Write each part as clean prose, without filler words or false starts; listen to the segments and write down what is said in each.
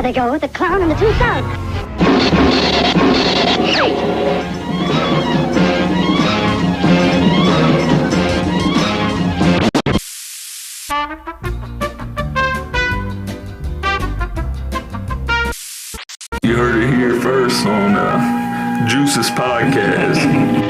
There they go, the clown and the two thugs. You heard it here first on Juice's podcast.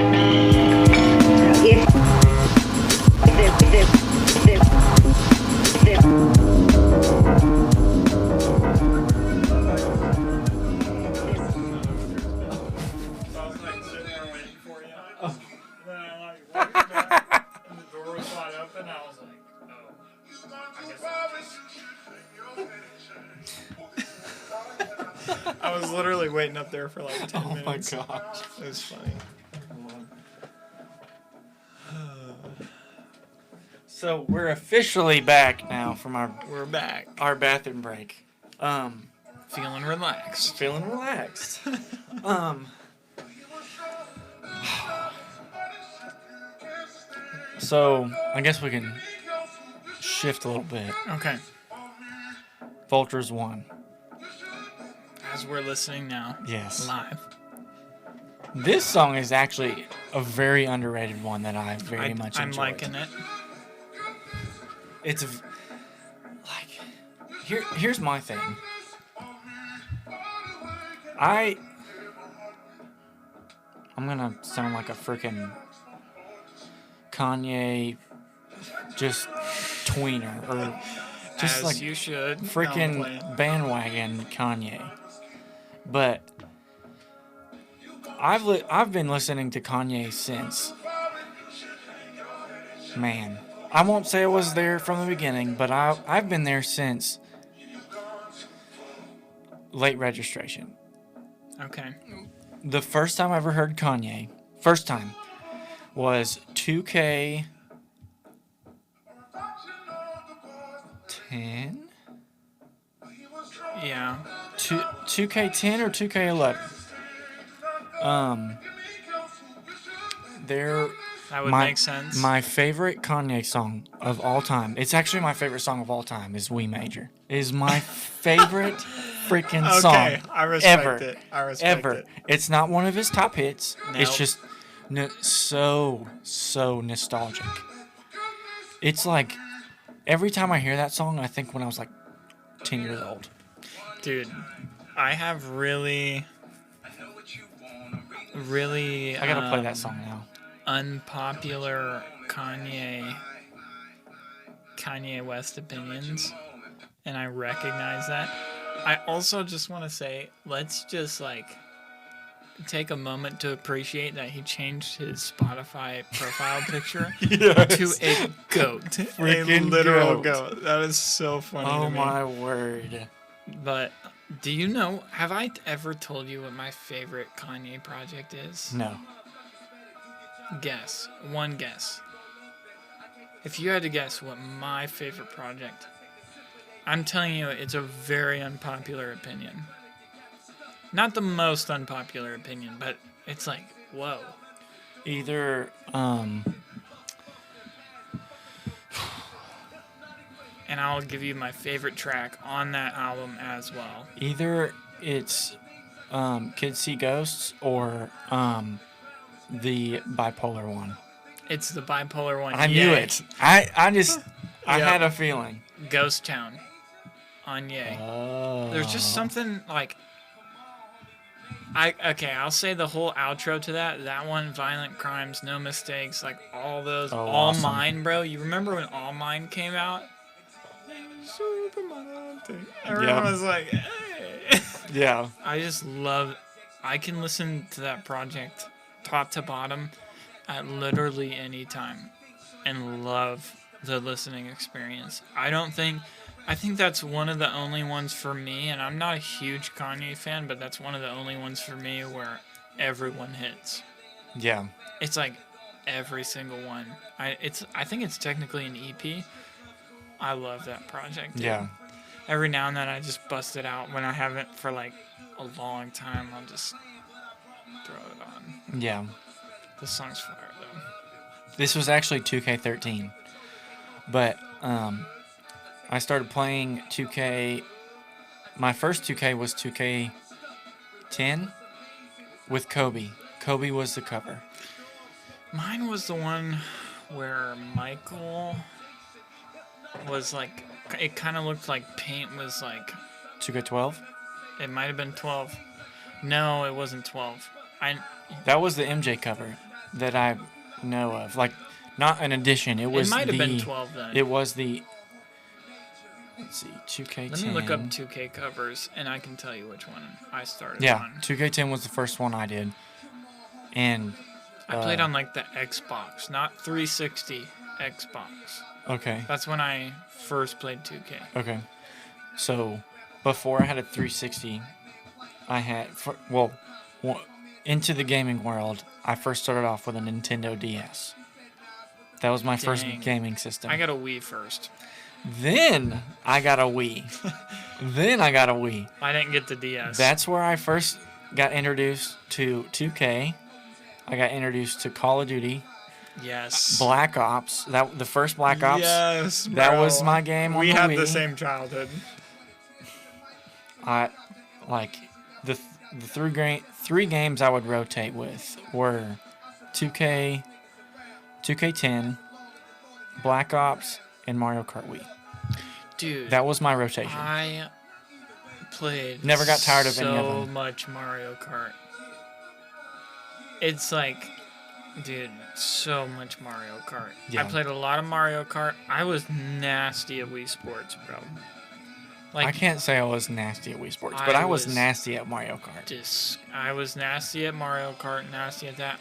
I was literally waiting up there for like 10 minutes. Oh my gosh. It was funny. So we're officially back now from We're back. our bathroom break. Feeling relaxed. Feeling relaxed. So I guess we can shift a little bit. Okay. Vultures 1. As we're listening now. Yes. Live. This song is actually a very underrated one that I very much enjoyed. I'm liking it. It's like here's my thing. I'm gonna sound like a freaking Kanye just tweener or just As like you should. freaking bandwagon Kanye. But I've been listening to Kanye since, man, I won't say I was there from the beginning, but I've been there since late registration. Okay. The first time I ever heard Kanye, was 2K10? 10? Yeah. 2K10 or 2K11? That would make sense. My favorite Kanye song of all time. It's actually my favorite song of all time. Is We Major. It is my favorite freaking song. Okay, I respect ever, it. I respect ever. it. It's not one of his top hits. It's Nope. just so nostalgic. It's like every time I hear that song, I think when I was like 10 years old. Dude, I have really I gotta play that song now. unpopular Kanye West opinions, and I recognize that. I also just want to say, let's just like take a moment to appreciate that he changed his Spotify profile picture to a goat, a Freaking literal goat. goat. That is so funny to Oh me. my word. But do you know, have I ever told you what my favorite Kanye project is? No. Guess. One guess. If you had to guess what my favorite project, I'm telling you, it's a very unpopular opinion. Not the most unpopular opinion, but it's like, whoa. Either And I'll give you my favorite track on that album as well. Either it's Kids See Ghosts or the bipolar one. It's the bipolar one. I knew it. I Yep. had a feeling. Ghost Town on Ye. Oh. There's just something like I'll say the whole outro to that one, Violent Crimes, No Mistakes, like all those, All awesome. Mine, bro. You remember when All Mine came out? Everyone was like, hey. Yeah. I just love, I can listen to that project top to bottom at literally any time and love the listening experience. I think that's one of the only ones for me, and I'm not a huge Kanye fan, but that's one of the only ones for me where everyone hits. Yeah. It's like every single one. I think it's technically an EP. I love that project. Dude. Yeah. Every now and then I just bust it out. When I haven't for like a long time, I'll just throw it on. Yeah. The song's fire though. This was actually 2K13. But I started playing 2K my first 2K was 2K10 with Kobe. Kobe was the cover. Mine was the one where Michael was like, it kind of looked like paint was like, 2K12. it might have been 12. No, it wasn't 12. That was the MJ cover that I know of. Like, not an edition. It was might have been 12 then. It was the. Let's see, 2K10. Let me look up 2K covers, and I can tell you which one I started Yeah, on. 2K10 was the first one I did, and I played on like the Xbox, not 360, Xbox. Okay. That's when I first played 2K. Okay. So, before I had a 360, I had into the gaming world. I first started off with a Nintendo DS. That was my first gaming system. I got a Wii first. Then I got a Wii. I didn't get the DS. That's where I first got introduced to 2K. I got introduced to Call of Duty. Yes. Black Ops. The first Black Ops. Yes, bro. That was my game on the Wii. We had the same childhood. I like the three games I would rotate with were 2K, 2K10, Black Ops, and Mario Kart Wii. Dude, that was my rotation. I played never got tired of any of them. So much Mario Kart. It's like, dude, so much Mario Kart. Yeah. I played a lot of Mario Kart. I was nasty at Wii Sports, bro. Like, I can't say I was nasty at Wii Sports, but I was nasty at Mario Kart. I was nasty at Mario Kart, nasty at that.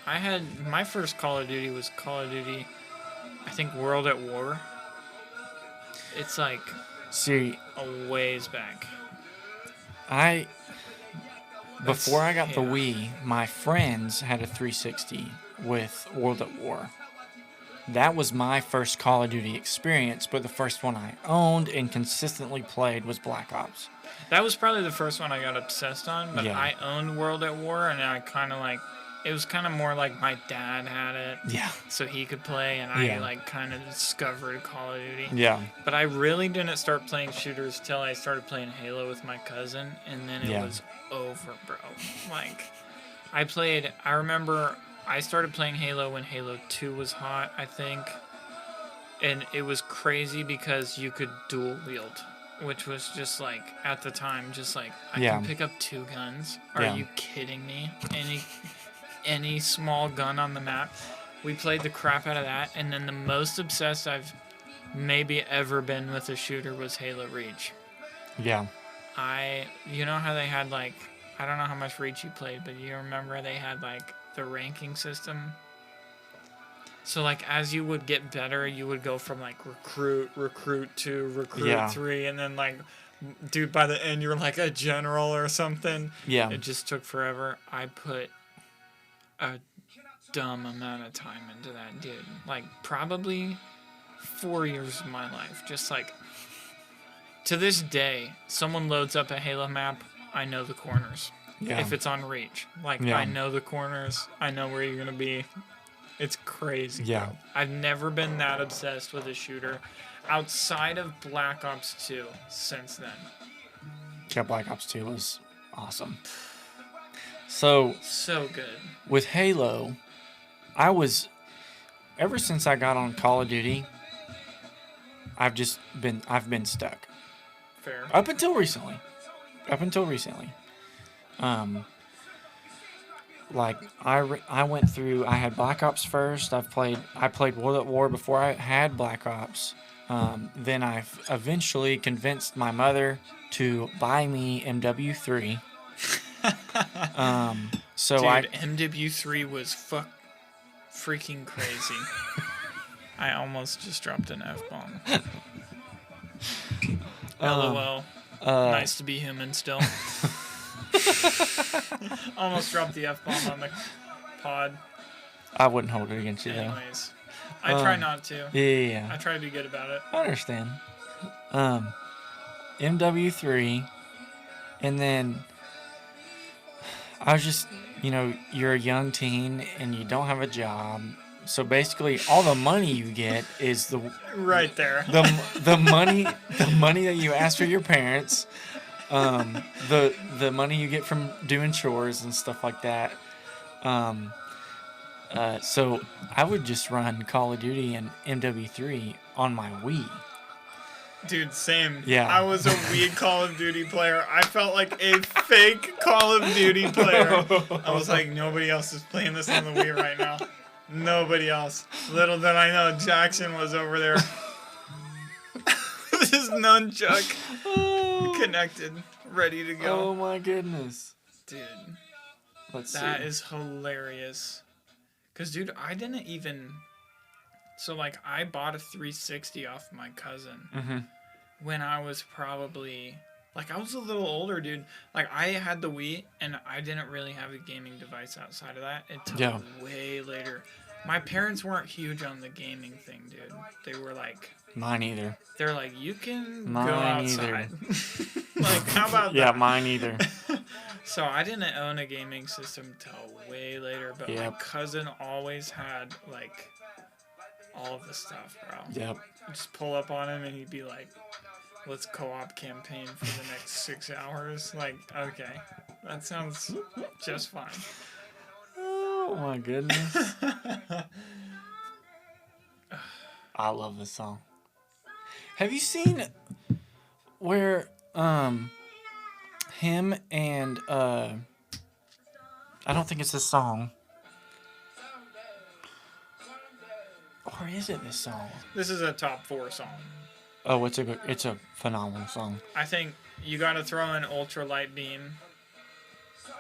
My first Call of Duty was Call of Duty, I think, World at War. It's like a ways back. Before I got the Wii, my friends had a 360 with World at War. That was my first Call of Duty experience, but the first one I owned and consistently played was Black Ops. That was probably the first one I got obsessed on, but Yeah. I owned World at War, and I kind of like, it was kind of more like my dad had it. Yeah. So he could play, and I like kind of discovered Call of Duty. Yeah. But I really didn't start playing shooters till I started playing Halo with my cousin, and then it was over, bro. Like, I remember I started playing Halo when Halo 2 was hot, I think. And it was crazy because you could dual wield, which was just like, at the time, just like, I can pick up 2 guns. Are you kidding me? Any small gun on the map. We played the crap out of that. And then the most obsessed I've maybe ever been with a shooter was Halo Reach. Yeah. You know how they had like, I don't know how much Reach you played, but you remember they had like the ranking system. So like as you would get better, you would go from like recruit 2, recruit 3, and then like, dude, by the end you're like a general or something. Yeah. It just took forever. I put a dumb amount of time into that, dude. Like probably 4 years of my life. Just like, to this day, someone loads up a Halo map, I know the corners. Yeah. If it's on Reach. Like, I know the corners. I know where you're going to be. It's crazy. Yeah. Bro. I've never been that obsessed with a shooter outside of Black Ops 2 since then. Yeah, Black Ops 2 was awesome. So good. With Halo, ever since I got on Call of Duty, I've been stuck. Fair. Up until recently. Like I went through. I had Black Ops first. I played World at War before I had Black Ops. Then I eventually convinced my mother to buy me MW3. So dude, MW3 was freaking crazy. I almost just dropped an F-bomb. LOL. Nice to be human still. Almost dropped the F-bomb on the pod. I wouldn't hold it against you, though. Anyways. I try not to. Yeah. I try to be good about it. I understand. MW3, and then I was just, you're a young teen and you don't have a job. So basically, all the money you get is the right there. the money that you ask for your parents, The money you get from doing chores and stuff like that. So I would just run Call of Duty and MW3 on my Wii. Dude, same. Yeah. I was a Wii Call of Duty player. I felt like a fake Call of Duty player. I was like, nobody else is playing this on the Wii right now. Nobody else. Little did I know Jackson was over there with his nunchuck connected, ready to go. Oh my goodness. Dude, Let's that see. is hilarious. Because, dude, I didn't even... So, like, I bought a 360 off my cousin when I was probably... Like, I was a little older, dude. Like, I had the Wii, and I didn't really have a gaming device outside of that until way later. My parents weren't huge on the gaming thing, dude. They were like... Mine either. They're like, you can go Mine outside. Like, how about that? Yeah, mine either. So I didn't own a gaming system till way later, but my cousin always had, like, all of the stuff, bro. Yep. Just pull up on him and he'd be like, let's co-op campaign for the next 6 hours. Like, okay, that sounds just fine. Oh my goodness. I love this song. Have you seen where him and I don't think it's this song. Or is it this song? This is a top 4 song. Oh, it's a phenomenal song. I think you got to throw in Ultralight Beam.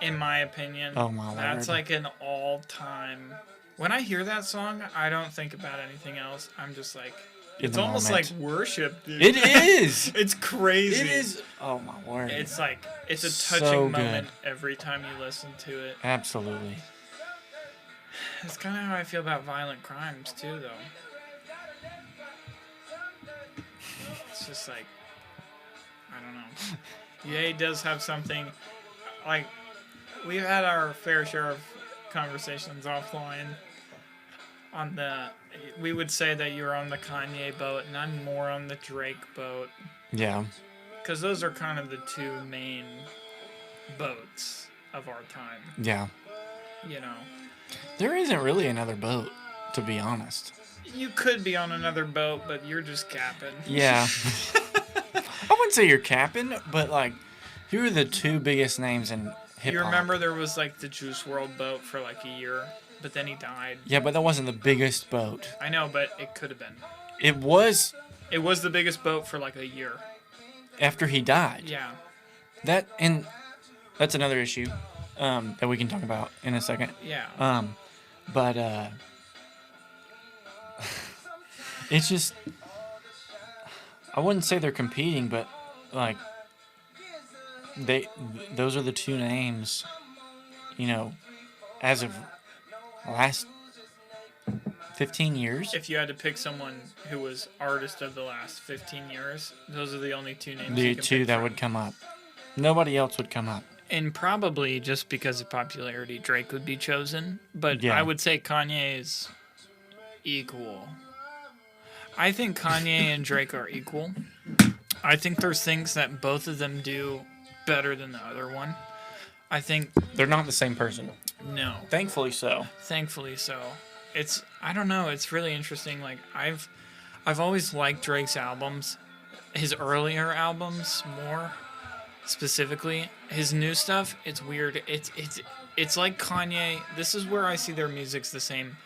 In my opinion, oh my Lord. That's like an all-time. When I hear that song, I don't think about anything else. I'm just like, it's almost like worship, dude. It is. It's crazy. It is. Oh my word. It's like it's a So touching good. moment every time you listen to it. Absolutely. It's kind of how I feel about Violent Crimes too, though. It's just like, I don't know. EA does have something, like, we've had our fair share of conversations offline on we would say that you're on the Kanye boat and I'm more on the Drake boat. Yeah. Because those are kind of the two main boats of our time. Yeah. You know. There isn't really another boat, to be honest. You could be on another boat, but you're just capping. Yeah. I wouldn't say you're capping, but like, who are the two biggest names in hip-hop? You remember there was like the Juice WRLD boat for like a year, but then he died. Yeah, but that wasn't the biggest boat. I know, but it could have been. It was It was the biggest boat for like a year. after he died. Yeah. That's another issue that we can talk about in a second. Yeah. But it's just, I wouldn't say they're competing, but like those are the two names, you know, as of last 15 years. If you had to pick someone who was artist of the last 15 years, those are the only two names. The you can two pick that from. would come up. Nobody else would come up. And probably just because of popularity, Drake would be chosen. But Yeah. I would say Kanye is equal. I think Kanye and Drake are equal. I think there's things that both of them do better than the other one. I think They're not the same person. no. Thankfully so. Thankfully so. I don't know, it's really interesting. Like I've always liked Drake's albums. His earlier albums more specifically. His new stuff, it's weird. It's like Kanye. This is where I see their music's the same.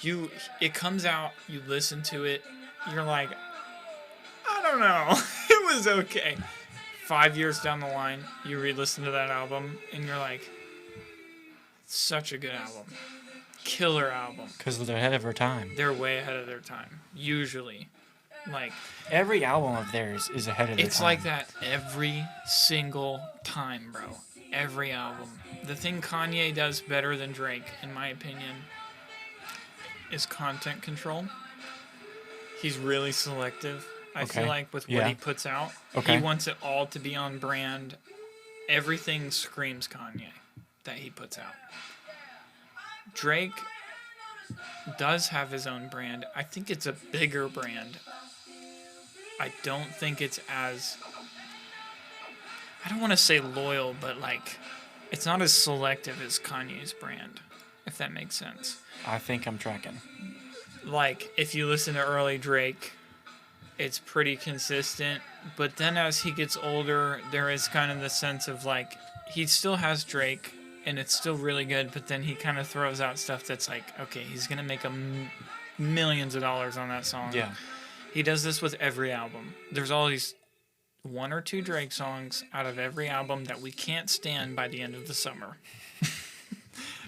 It comes out, you listen to it, you're like, I don't know. It was okay. 5 years down the line, you re-listen to that album and you're like, such a good album. Killer album. Because they're ahead of her time. They're way ahead of their time. Usually. Like, Every album of theirs is ahead of their time. it's like that every single time, bro. Every album. The thing Kanye does better than Drake, in my opinion, is content control. He's really selective. I feel like with what he puts out, he wants it all to be on brand. Everything screams Kanye that he puts out. Drake does have his own brand. I think it's a bigger brand. I don't think it's as I don't want to say loyal, but like, it's not as selective as Kanye's brand, if that makes sense. I think I'm tracking. Like, if you listen to early Drake, it's pretty consistent. But then as he gets older, there is kind of the sense of like, he still has Drake, and it's still really good, but then he kind of throws out stuff that's like, okay, he's going to make millions of dollars on that song. Yeah. He does this with every album. There's always 1 or 2 Drake songs out of every album that we can't stand by the end of the summer.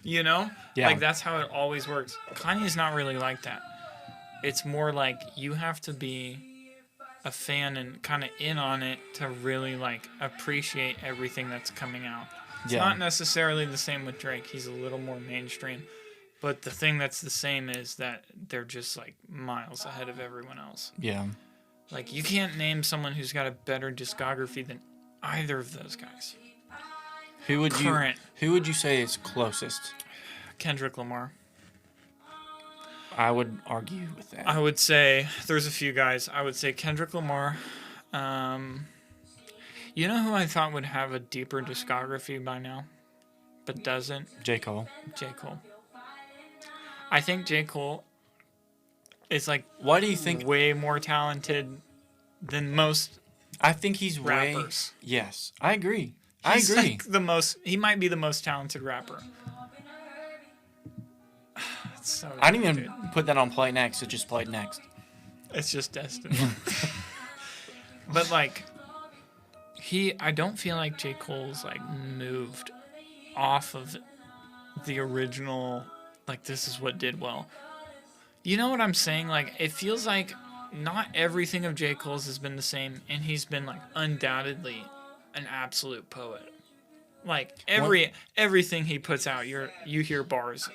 You know? Yeah. Like, that's how it always works. Kanye's not really like that. It's more like you have to be a fan and kind of in on it to really, like, appreciate everything that's coming out. It's not necessarily the same with Drake. He's a little more mainstream. But the thing that's the same is that they're just, like, miles ahead of everyone else. Yeah. Like, you can't name someone who's got a better discography than either of those guys. Who would Current. Who would you say is closest? Kendrick Lamar. I would argue with that. I would say there's a few guys. I would say Kendrick Lamar. You know who I thought would have a deeper discography by now, but doesn't? J. Cole. J. Cole. I think J. Cole is like Why do you think? way more talented than most I think he's rappers. Yes, I agree. He's I agree. like he might be the most talented rapper. It's so I didn't good, even dude. put that on play next. It just played next. It's just destiny. But like, I don't feel like J. Cole's like moved off of the original, like, this is what did well. You know what I'm saying? Like, it feels like not everything of J. Cole's has been the same, and he's been like undoubtedly an absolute poet. Like, everything he puts out, you hear bars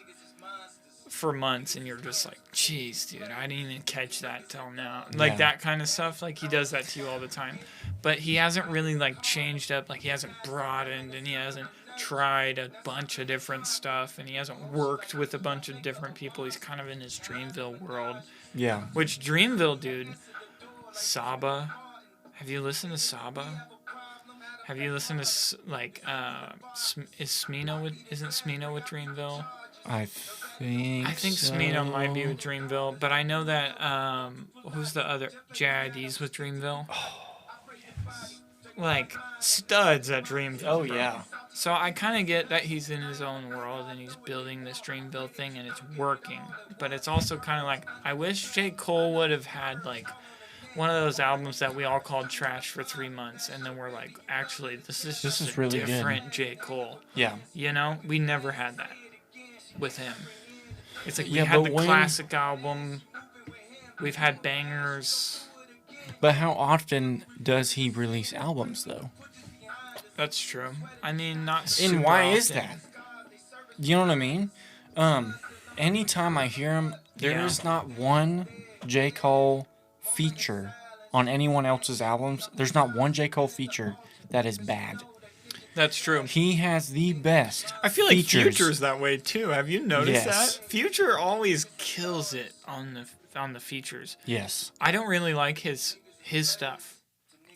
for months, and you're just like, jeez, dude, I didn't even catch that till now. Like, Yeah. that kind of stuff. Like, he does that to you all the time. But he hasn't really, like, changed up. Like, he hasn't broadened, and he hasn't tried a bunch of different stuff, and he hasn't worked with a bunch of different people. He's kind of in his Dreamville world. Yeah. Which, Dreamville, dude, Saba. Have you listened to Saba? Have you listened to, like, isn't Smino with Dreamville? I think so. Smino might be with Dreamville, but I know that, who's the other? JID's with Dreamville. Oh, yes. Like, studs at Dreamville. Oh, bro. yeah. So I kind of get that he's in his own world and he's building this Dreamville thing and it's working. But it's also kind of like, I wish J. Cole would have had, like, one of those albums that we all called trash for 3 months, and then we're like, actually, this is a really different J. Cole. Yeah. You know? We never had that with him. It's like, we Yeah, had but the classic album. We've had bangers. But how often does he release albums, though? That's true. I mean, not super And why is often. that? You know what I mean? Anytime I hear him, there is not one J. Cole feature on anyone else's albums. There's not one J. Cole feature that is bad. That's true. He has the best I feel like features. Future's that way too. Have you noticed Yes. that? Future always kills it on the features. Yes. I don't really like his stuff.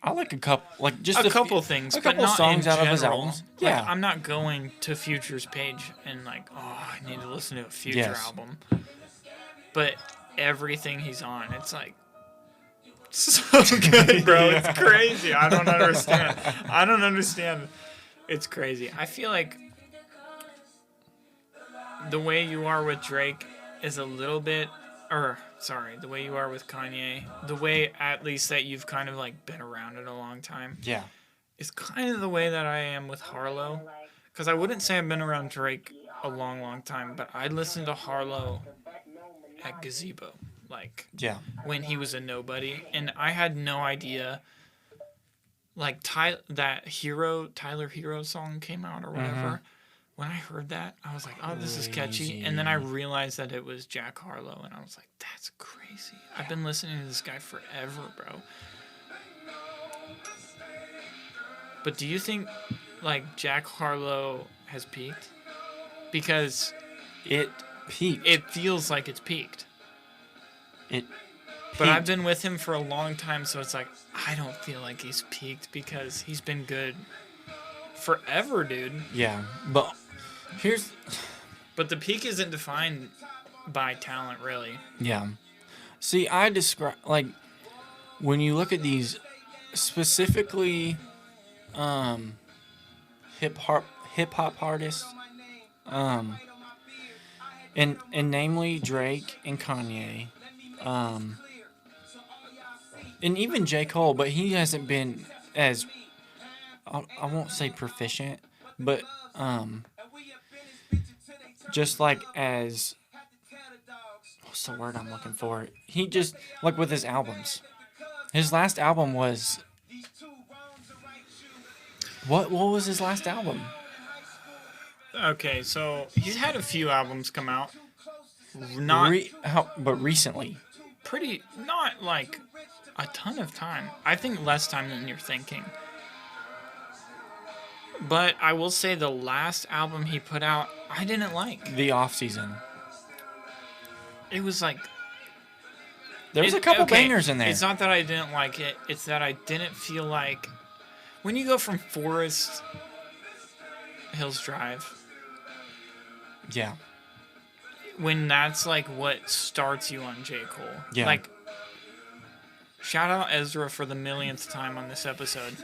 I like a couple, like just A couple things, a but couple not songs in out of his general. albums. Like, Yeah. I'm not going to Future's page and like, oh, I need to listen to a Future Yes. album. But everything he's on, it's like so good, bro. It's crazy. I don't understand. It's crazy. I feel like the way you are with Drake is a little bit, the way you are with Kanye, the way at least that you've kind of like been around it a long time, Yeah. is kind of the way that I am with Harlow. Because I wouldn't say I've been around Drake a long, long time, but I listened to Harlow at Gazebo, like Yeah. when he was a nobody, and I had no idea. Like that Tyler Hero song came out or whatever. When I heard that, I was like, "Oh, this is catchy," and then I realized that it was Jack Harlow, and I was like, "That's crazy." I've been listening to this guy forever, bro. But do you think, like, Jack Harlow has peaked? Because It peaked. it feels like it's peaked. It But I've peaked. been with him for a long time, so it's like, I don't feel like he's peaked because he's been good forever, dude. Yeah, but here's But the peak isn't defined by talent, really. yeah. See, I describe like when you look at these specifically hip hop artists, and namely Drake and Kanye, and even J. Cole, but he hasn't been as I won't say proficient, but just like as what's the word I'm looking for? He just like with his albums. His last album was what was his last album? Okay, so he's had a few albums come out. Not But recently. not like a ton of time. I think less time than you're thinking. But I will say the last album he put out, I didn't like. The off season. It was like There was a couple bangers in there. It's not that I didn't like it. It's that I didn't feel like when you go from Forest Hills Drive, Yeah. when that's like what starts you on J. Cole. Yeah. Like, shout out Ezra for the millionth time on this episode.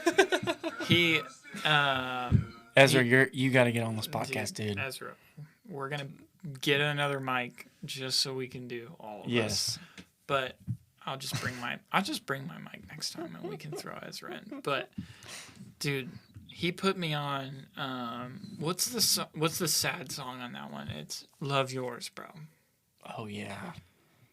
He, Ezra, you got to get on this podcast, dude. Ezra, we're gonna get another mic just so we can do all of this. But I'll just bring my mic next time and we can throw Ezra in. But dude, he put me on. What's the sad song on that one? It's "Love Yours," bro. Oh yeah.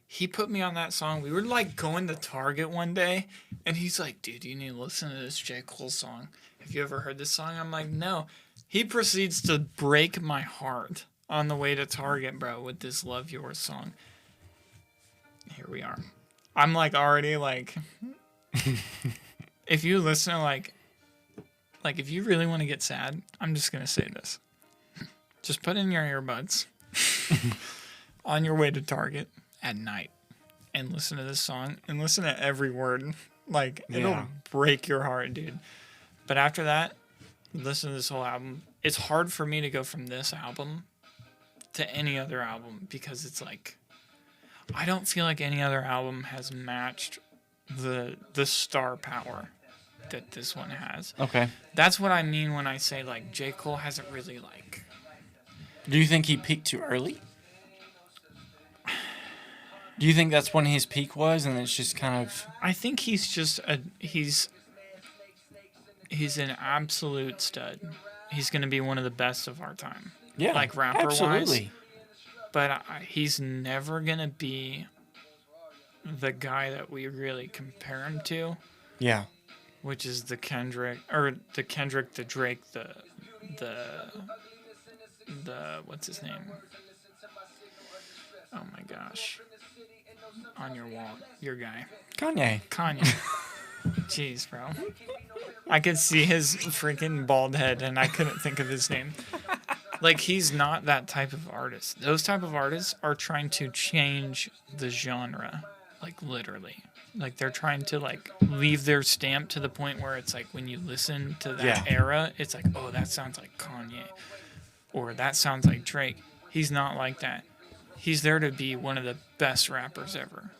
He put me on that song. We were like going to Target one day, and he's like, "Dude, you need to listen to this J. Cole song. Have you ever heard this song?" I'm like, "No." He proceeds to break my heart on the way to Target, bro, with this "Love Yours" song. Here we are. I'm like already like, if you listen to like if you really want to get sad, I'm just gonna say this. Just put in your earbuds on your way to Target at night and listen to this song and listen to every word. Like, it'll break your heart, dude. But after that, listen to this whole album. It's hard for me to go from this album to any other album because it's like, I don't feel like any other album has matched the star power that this one has. Okay. That's what I mean when I say, like, J. Cole hasn't really, like... Do you think he peaked too early? Do you think that's when his peak was, and it's just kind of... I think he's just he's an absolute stud. He's going to be one of the best of our time. Yeah, like rapper-wise. absolutely. But he's never going to be the guy that we really compare him to. Yeah. Which is the Drake, the Drake, the what's his name? Oh my gosh. On your wall, your guy. Kanye. Jeez, bro. I could see his freaking bald head and I couldn't think of his name. Like, he's not that type of artist. Those type of artists are trying to change the genre, like, literally. Like, they're trying to, like, leave their stamp to the point where it's like when you listen to that era, it's like, oh, that sounds like Kanye. Or that sounds like Drake. He's not like that. He's there to be one of the best rappers ever,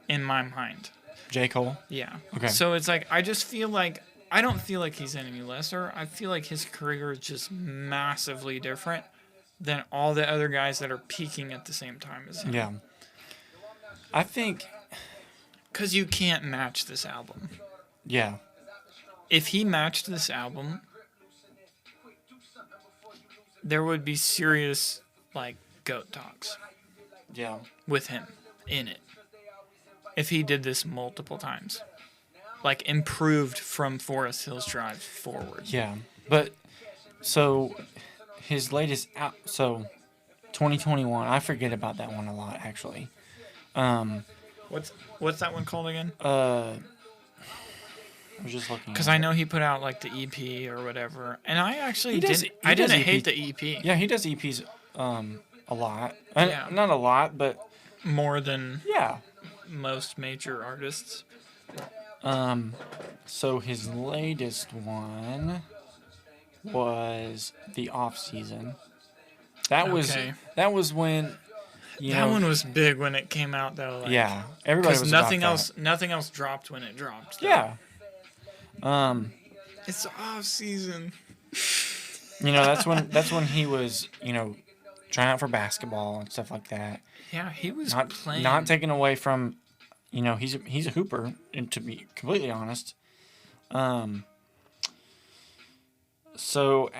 in my mind. J. Cole? Yeah. Okay. So it's like, I just feel like, I don't feel like he's any lesser. I feel like his career is just massively different than all the other guys that are peaking at the same time as him. Yeah. I think... Because you can't match this album. Yeah. If he matched this album, there would be serious, like, GOAT talks. Yeah. With him in it. If he did this multiple times. Like, improved from Forest Hills Drive forward. Yeah. But, so, his latest... So, 2021. I forget about that one a lot, actually. What's that one called again? I was just looking. Because I know he put out like the EP or whatever, and I actually didn't hate the EP. Yeah, he does EPs a lot. Yeah. Not a lot, but more than yeah, most major artists. So his latest one. was the off season. That Okay. was when That one was big when it came out, though. Like, yeah, everybody because was nothing else dropped when it dropped. Though. Yeah. It's off season. That's when he was, trying out for basketball and stuff like that. Yeah, he was Not playing. not taken away from, he's a hooper, and to be completely honest. So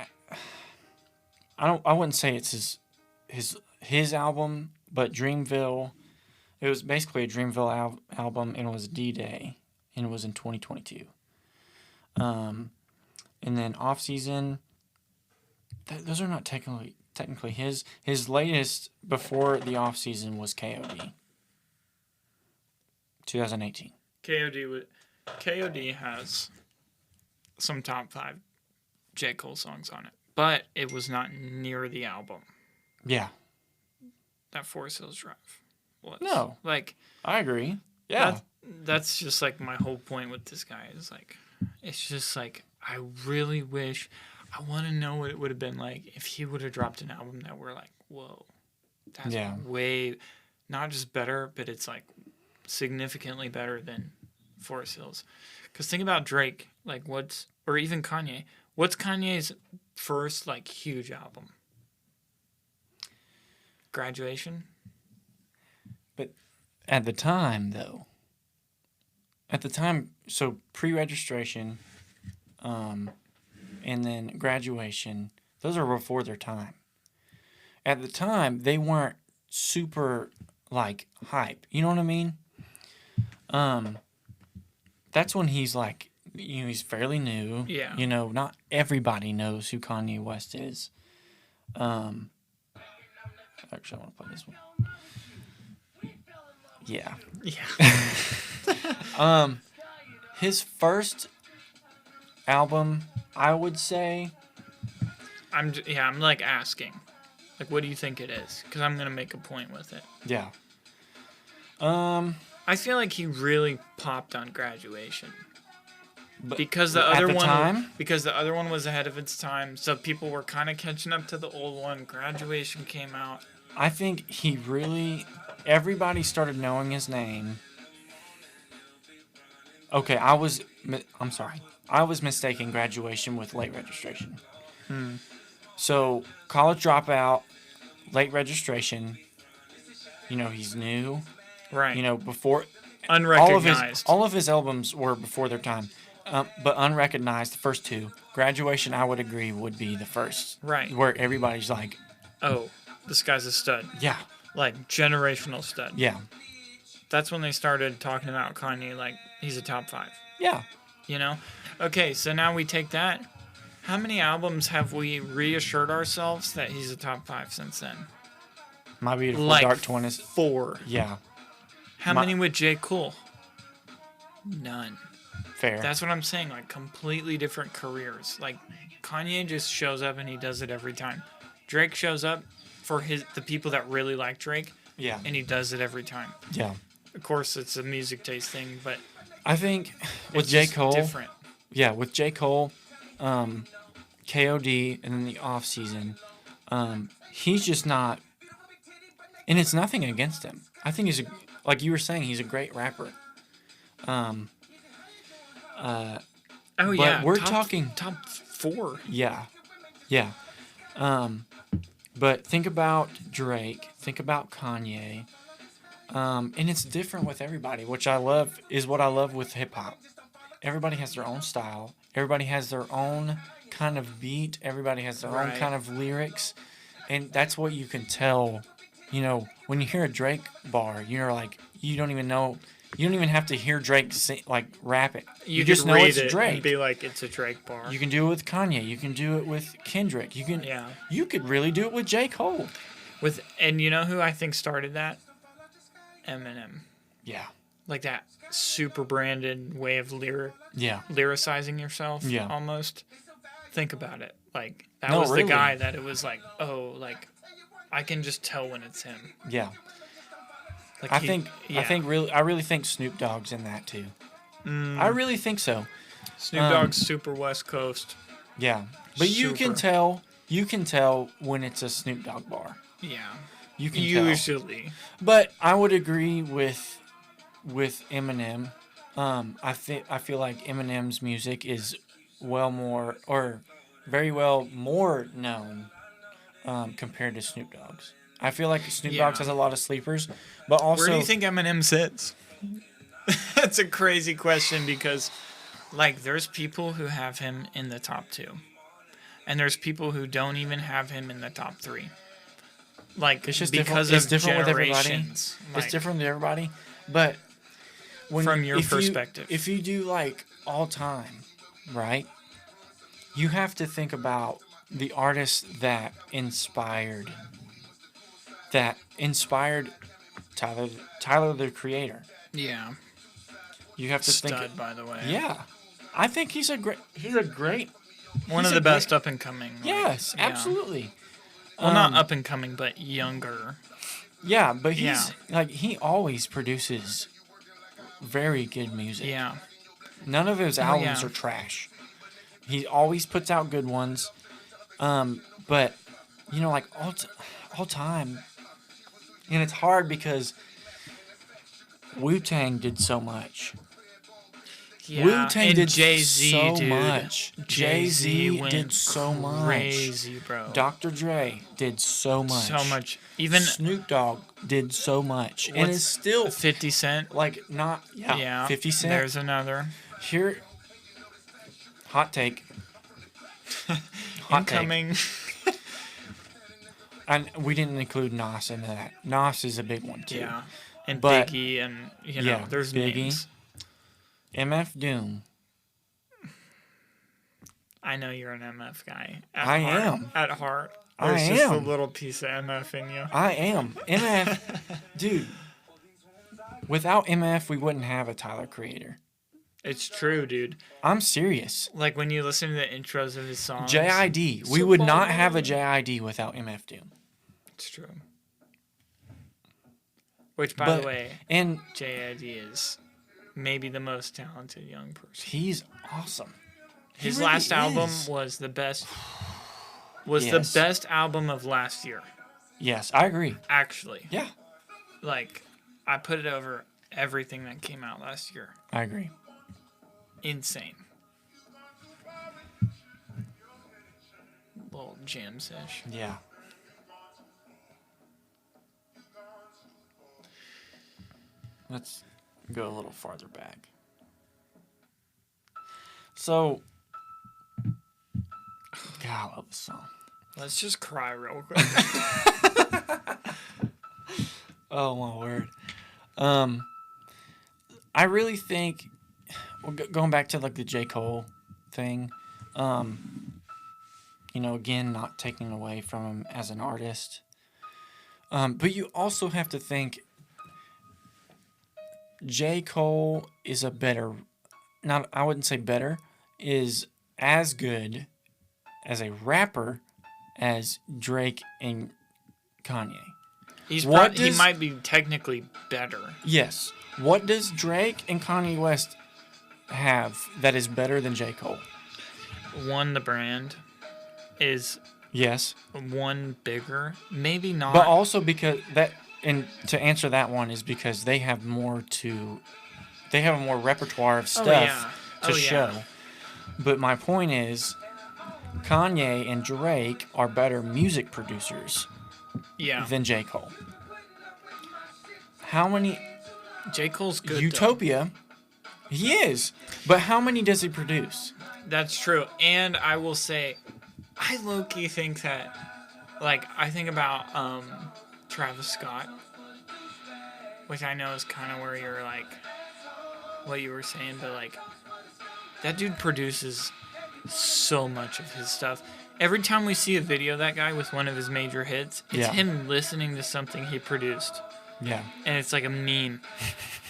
I wouldn't say it's his album, but Dreamville, it was basically a Dreamville album, and it was D-Day, and it was in 2022. And then Off Season, those are not technically his latest before the Off Season was KOD. 2018. KOD has some top 5 J. Cole songs on it, but it was not near the album Yeah. that Forest Hills Drive was. No. Like, I agree. Yeah. that's just like my whole point with this guy is like, it's just like, I really wish, I want to know what it would have been like if he would have dropped an album that we're like, whoa, that's way, not just better, but it's like significantly better than Forest Hills. Because think about Drake, like or even Kanye. What's Kanye's first like huge album? Graduation? But at the time, though, so pre-registration, and then graduation, those are before their time. At the time, they weren't super, like, hype. You know what I mean? That's when he's, like, he's fairly new. Yeah. Not everybody knows who Kanye West is. Actually, I want to play this one. Yeah. Yeah. His first album, I would say. I'm like asking, like, what do you think it is? Because I'm gonna make a point with it. Yeah. I feel like he really popped on Graduation But because the at other the one time? because the other one was ahead of its time, so people were kind of catching up to the old one. Graduation came out. I think everybody started knowing his name. Okay, I'm sorry. I was mistaking Graduation with Late Registration. So, College Dropout, Late Registration, he's new. Right. Before Unrecognized. all of his albums were before their time. But unrecognized, the first two. Graduation, I would agree, would be the first. Right. Where everybody's like, oh, this guy's a stud. yeah, Like, generational stud. yeah, That's when they started talking about Kanye like he's a top 5. yeah. Okay, so now we take that. How many albums have we reassured ourselves that he's a top 5 since then? My Beautiful Like Dark Twain 4. Yeah, How many with J. Cole? None. fair. That's what I'm saying. Like, completely different careers. Like, Kanye just shows up and he does it every time. Drake shows up for the people that really like Drake, yeah, and he does it every time. yeah. Of course, it's a music taste thing, but I think with it's J. just Cole, different. yeah, with J. Cole, KOD, and then the off season, he's just not. And it's nothing against him. I think like you were saying, he's a great rapper. Oh but yeah, we're top, talking top 4. Yeah, yeah. But think about Drake. Think about Kanye. And it's different with everybody, which I love. Is what I love with hip hop. Everybody has their own style. Everybody has their own kind of beat. Everybody has their own kind of lyrics, and that's what you can tell. When you hear a Drake bar, you're like, you don't even know. You don't even have to hear Drake rap it. You just know it's Drake. And be like, it's a Drake bar. You can do it with Kanye. You can do it with Kendrick. You could really do it with J. Cole. And you know who I think started that? Eminem. Yeah. Like that super branded way of lyricizing yourself. Yeah. Almost. Think about it. Like that No, was really. the guy that it was like, oh, like I can just tell when it's him. Yeah. Like I really think Snoop Dogg's in that too. I really think so. Snoop Dogg's super West Coast. Yeah. But you can Super. tell when it's a Snoop Dogg bar. Yeah. You can tell. Usually. But I would agree with Eminem. I feel like Eminem's music is very well more known compared to Snoop Dogg's. I feel like Snoop Dogg's has a lot of sleepers, but also Where do you think Eminem sits? That's a crazy question because, like, there's people who have him in the top 2, and there's people who don't even have him in the top 3. Like, it's just because different. It's of different with everybody. generations. It's different with everybody, but From your perspective. if you do like all time, right? You have to think about the artists that inspired Tyler the Creator. Yeah. You have to Stud, think. by the way. Yeah, I think he's a great. One of the best up and coming. Yes, absolutely. Well, not up and coming, but younger. Yeah, but he always produces very good music. Yeah. None of his albums are trash. He always puts out good ones. But like all time, and it's hard because Wu-Tang did so much. Yeah, Wu-Tang did Jay-Z, so dude. much. Jay-Z did so much. Crazy, bro. Dr. Dre did so much. So much. Even Snoop Dogg did so much. And it's still 50 Cent. like not Yeah. 50 Cent. There's another. Here, hot take. Hot take. Incoming. And we didn't include Nas into that. Nas is a big one too. Yeah. And But- Biggie and Yeah, there's Biggie. names. MF Doom. I know you're an MF guy. I am. At heart. I There's just a am. little piece of MF in you. I am. MF, dude. Without MF, we wouldn't have a Tyler Creator. It's true, dude. I'm serious. Like when you listen to the intros of his songs. JID. We would not have a JID without MF Doom. It's true. Which, by the way, and JID is maybe the most talented young person. he's awesome. His really last album is. was the best. Yes. The best album of last year. Yes, I agree. Actually, Yeah, like I put it over everything that came out last year. I agree. Insane. Little jam sesh. Yeah. Let's go a little farther back. So, God, I love this song. Let's just cry real quick. Oh my word. I really think, going back to like the J. Cole thing, again, not taking away from him as an artist, but you also have to think J. Cole is I wouldn't say better, is as good as a rapper as Drake and Kanye. He What might be technically better. Yes. What does Drake and Kanye West have that is better than J. Cole? One, the brand is Yes. one bigger. Maybe not. But also because and to answer that one is because they have a more repertoire of stuff to show. But my point is, Kanye and Drake are better music producers than J. Cole. How many? J. Cole's good. Utopia, he is. But how many does he produce? That's true. And I will say, I low-key think that, like, I think about Travis Scott, which I know is kind of where you're, like, what you were saying, but, like, that dude produces so much of his stuff. Every time we see a video of that guy with one of his major hits, it's him listening to something he produced. Yeah. And it's like a meme.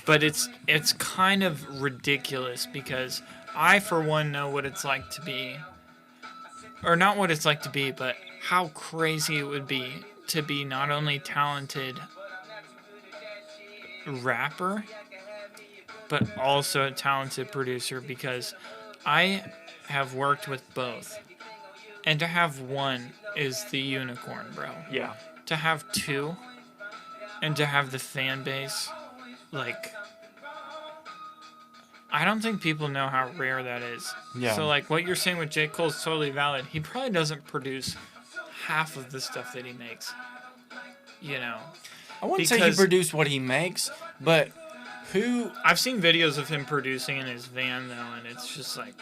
But it's kind of ridiculous because I, for one, know what it's like to be, or not what it's like to be, but how crazy it would be to be not only talented rapper, but also a talented producer, because I have worked with both. And to have one is the unicorn, bro. Yeah. To have two and to have the fan base, like, I don't think people know how rare that is. Yeah. So, like, what you're saying with J. Cole is totally valid. He probably doesn't produce half of the stuff that he makes. You know? I wouldn't say he produced what he makes, but who... I've seen videos of him producing in his van, though, and it's just like...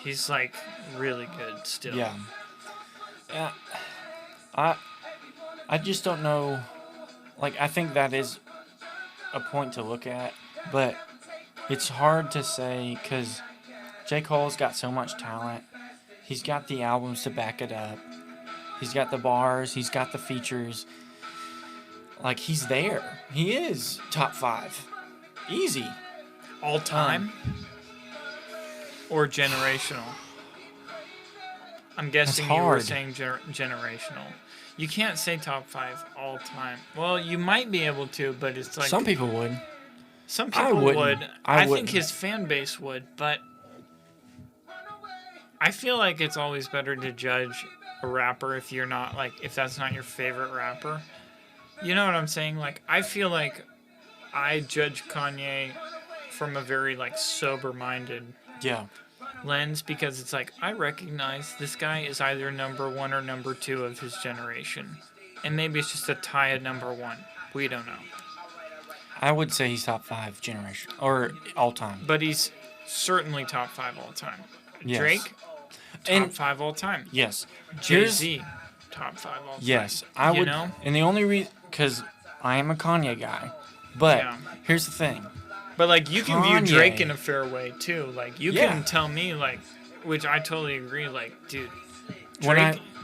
He's, like, really good still. Yeah. Yeah. I just don't know. Like, I think that is a point to look at, but it's hard to say because J. Cole's got so much talent. He's got the albums to back it up. He's got the bars. He's got the features. Like, he's there. He is top 5. Easy. All time? Or generational? I'm guessing you were saying generational. You can't say top 5 all time. Well, you might be able to, but it's like... Some people would. Some people would. I think wouldn't. his fan base would, but... I feel like it's always better to judge a rapper if you're not, like, if that's not your favorite rapper. You know what I'm saying? Like, I feel like I judge Kanye from a very, like, sober-minded lens because it's like, I recognize this guy is either number 1 or number 2 of his generation. And maybe it's just a tie at number 1. We don't know. I would say he's top 5 generation or all time. But he's certainly top 5 all time. Yes. Drake, top 5 all time. Yes. Jay-Z, top 5 all time. Yes, I would. Know? And the only reason, because I am a Kanye guy, but here's the thing. But, like, you can view Drake in a fair way, too. Like, you can tell me, like, which I totally agree, like, dude,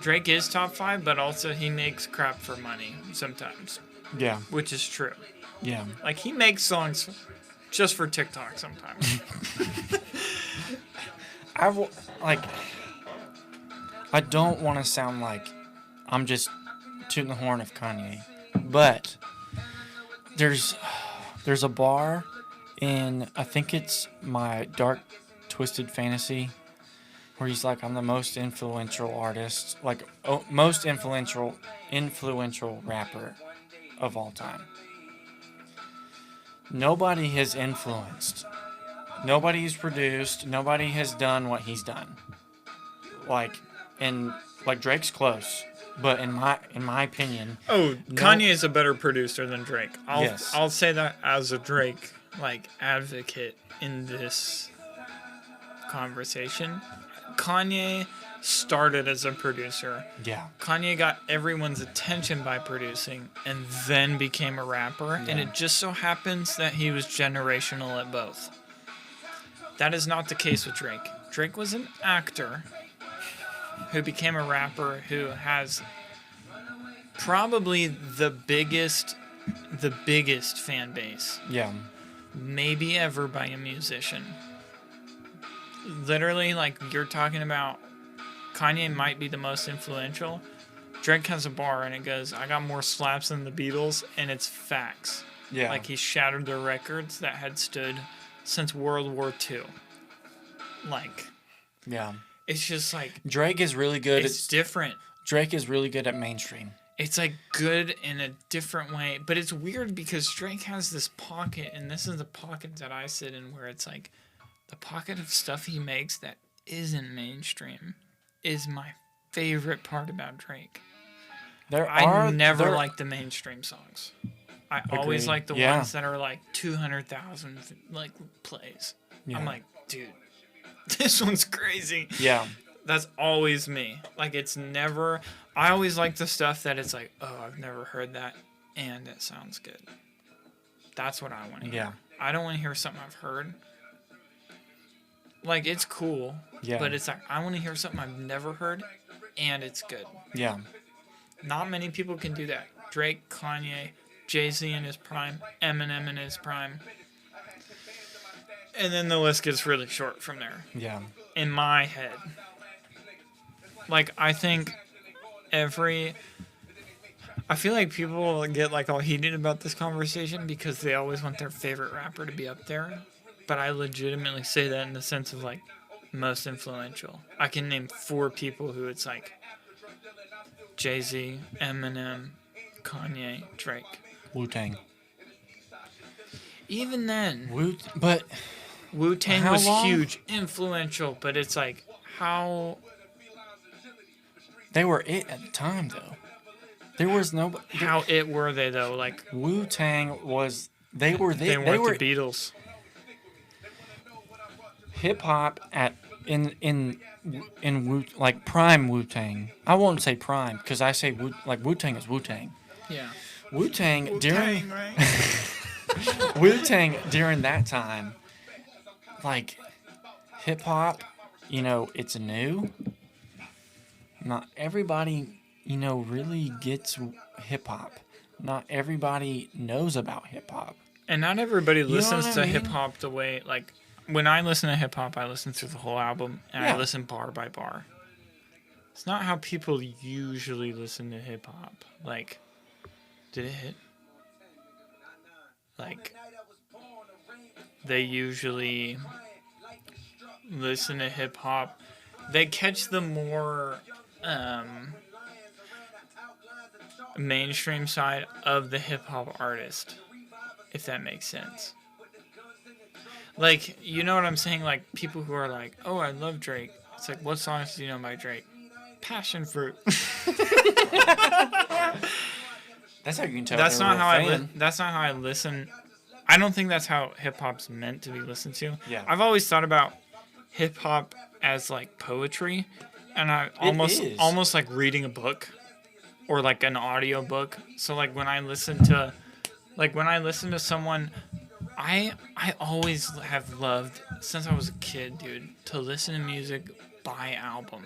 Drake is top 5, but also he makes crap for money sometimes. Yeah. Which is true. Yeah. Like, he makes songs just for TikTok sometimes. I don't want to sound like I'm just tooting the horn of Kanye, but there's a bar in, I think it's My Dark Twisted Fantasy, where he's like, I'm the most influential artist, like most influential rapper of all time. Nobody has influenced. Nobody's produced. Nobody has done what he's done. Like Drake's close, but in my opinion. Oh, Kanye is a better producer than Drake. Yes. I'll say that as a Drake advocate in this conversation. Kanye started as a producer. Yeah. Kanye got everyone's attention by producing and then became a rapper. Yeah. And it just so happens that he was generational at both. That is not the case with Drake. Drake was an actor who became a rapper who has probably the biggest fan base. Yeah. Maybe ever by a musician. Literally, like, you're talking about Kanye might be the most influential. Drake has a bar and it goes, I got more slaps than the Beatles, and it's facts. Yeah. Like, he shattered the records that had stood since World War II. Like, yeah. It's just like... Drake is really good. It's different. Drake is really good at mainstream. It's, like, good in a different way. But it's weird because Drake has this pocket, and this is the pocket that I sit in, where it's, like, the pocket of stuff he makes that isn't mainstream is my favorite part about Drake. I never like the mainstream songs. I always like the ones that are, like, 200,000, like, plays. Yeah. I'm like, dude, this one's crazy. Yeah. That's always me. Like, it's never... I always like the stuff that it's like, oh, I've never heard that, and it sounds good. That's what I want to hear. Yeah. I don't want to hear something I've heard. Like, it's cool, but it's like, I want to hear something I've never heard, and it's good. Yeah. Not many people can do that. Drake, Kanye, Jay-Z in his prime, Eminem in his prime. And then the list gets really short from there. Yeah. In my head. Like, I think I feel like people get, like, all heated about this conversation because they always want their favorite rapper to be up there. But I legitimately say that in the sense of, like, most influential. I can name 4 people who it's like Jay-Z, Eminem, Kanye, Drake. Wu-Tang. Even then, But Wu-Tang how was long? huge, influential, but it's like how they were it at the time, though. There was no. how it were they though? Like Wu-Tang was. They were. they They weren't were the Beatles. hip hop at in like prime Wu-Tang. I won't say prime because I say Wu-Tang is Wu-Tang. Yeah. Wu-Tang during right? Wu-Tang during that time, like hip hop, it's new. Not everybody, really gets hip hop. Not everybody knows about hip hop. And not everybody know listens what to I mean? hip hop the way like when I listen to hip hop, I listen through the whole album and Yeah. I listen bar by bar. It's not how people usually listen to hip hop. Like, did it hit? Like, they usually listen to hip hop. They catch the more mainstream side of the hip hop artist, if that makes sense. Like, you know what I'm saying? Like, people who are like, oh, I love Drake. It's like, what songs do you know by Drake? Passion Fruit. That's how you can tell. That's they not were how a I. fan. That's not how I listen. I don't think that's how hip hop's meant to be listened to. Yeah. I've always thought about hip hop as like poetry, and I almost is. almost like reading a book, or like an audio book. So like when I listen to someone, I always have loved since I was a kid, dude, to listen to music by album.